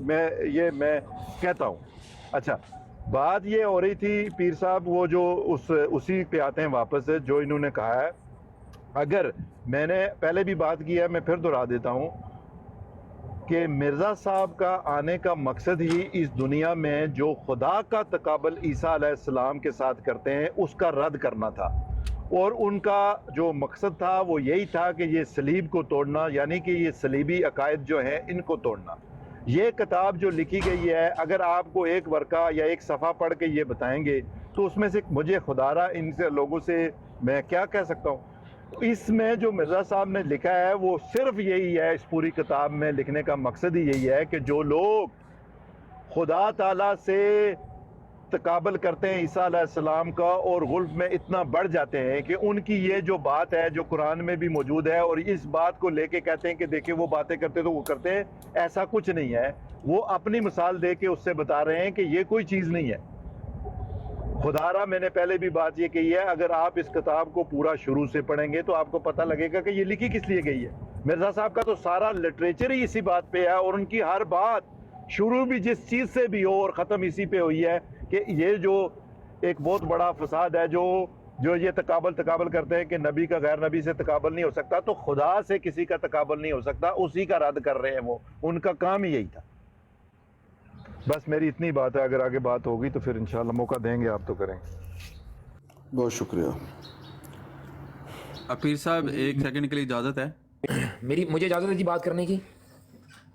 میں کہتا ہوں. اچھا بات یہ ہو رہی تھی پیر صاحب، وہ جو اسی پہ آتے ہیں واپس سے، جو انہوں نے کہا ہے. اگر میں نے پہلے بھی بات کی ہے، میں پھر دہرا دیتا ہوں کہ مرزا صاحب کا آنے کا مقصد ہی اس دنیا میں جو خدا کا تقابل عیسیٰ علیہ السلام کے ساتھ کرتے ہیں اس کا رد کرنا تھا. اور ان کا جو مقصد تھا وہ یہی تھا کہ یہ صلیب کو توڑنا، یعنی کہ یہ صلیبی عقائد جو ہیں ان کو توڑنا۔ یہ کتاب جو لکھی گئی ہے، اگر آپ کو ایک ورقہ یا ایک صفحہ پڑھ کے یہ بتائیں گے تو اس میں سے مجھے خدا را ان سے لوگوں سے میں کیا کہہ سکتا ہوں۔ اس میں جو مرزا صاحب نے لکھا ہے وہ صرف یہی ہے، اس پوری کتاب میں لکھنے کا مقصد ہی یہی ہے کہ جو لوگ خدا تعالیٰ سے تقابل کرتے ہیں عیسیٰ علیہ السلام کا اور غلب میں اتنا بڑھ جاتے ہیں کہ ان کی یہ جو بات ہے جو قرآن میں بھی موجود ہے اور اس بات کو لے کے کہتے ہیں کہ دیکھیں وہ باتیں کرتے تو وہ کرتے ہیں، ایسا کچھ نہیں ہے۔ وہ اپنی مثال دے کے اس سے بتا رہے ہیں کہ یہ کوئی چیز نہیں ہے۔ خدا را میں نے پہلے بھی بات یہ کہی ہے، اگر آپ اس کتاب کو پورا شروع سے پڑھیں گے تو آپ کو پتہ لگے گا کہ یہ لکھی کس لیے گئی ہے۔ مرزا صاحب کا تو سارا لٹریچر ہی اسی بات پہ ہے، اور ان کی ہر بات شروع بھی جس چیز سے بھی ہو اور ختم اسی پہ ہوئی ہے کہ یہ جو ایک بہت بڑا فساد ہے جو یہ تقابل کرتے ہیں کہ نبی کا غیر نبی سے تقابل نہیں ہو سکتا، تو خدا سے کسی کا تقابل نہیں ہو سکتا، اسی کا رد کر رہے ہیں وہ، ان کا کام ہی یہی تھا۔ بس میری اتنی بات ہے، اگر آگے بات ہوگی تو پھر انشاءاللہ موقع دیں گے، آپ تو کریں گے۔ بہت شکریہ۔ پیر صاحب ایک سیکنڈ کے لیے اجازت ہے؟ مجھے اجازت ہے جی بات کرنے کی؟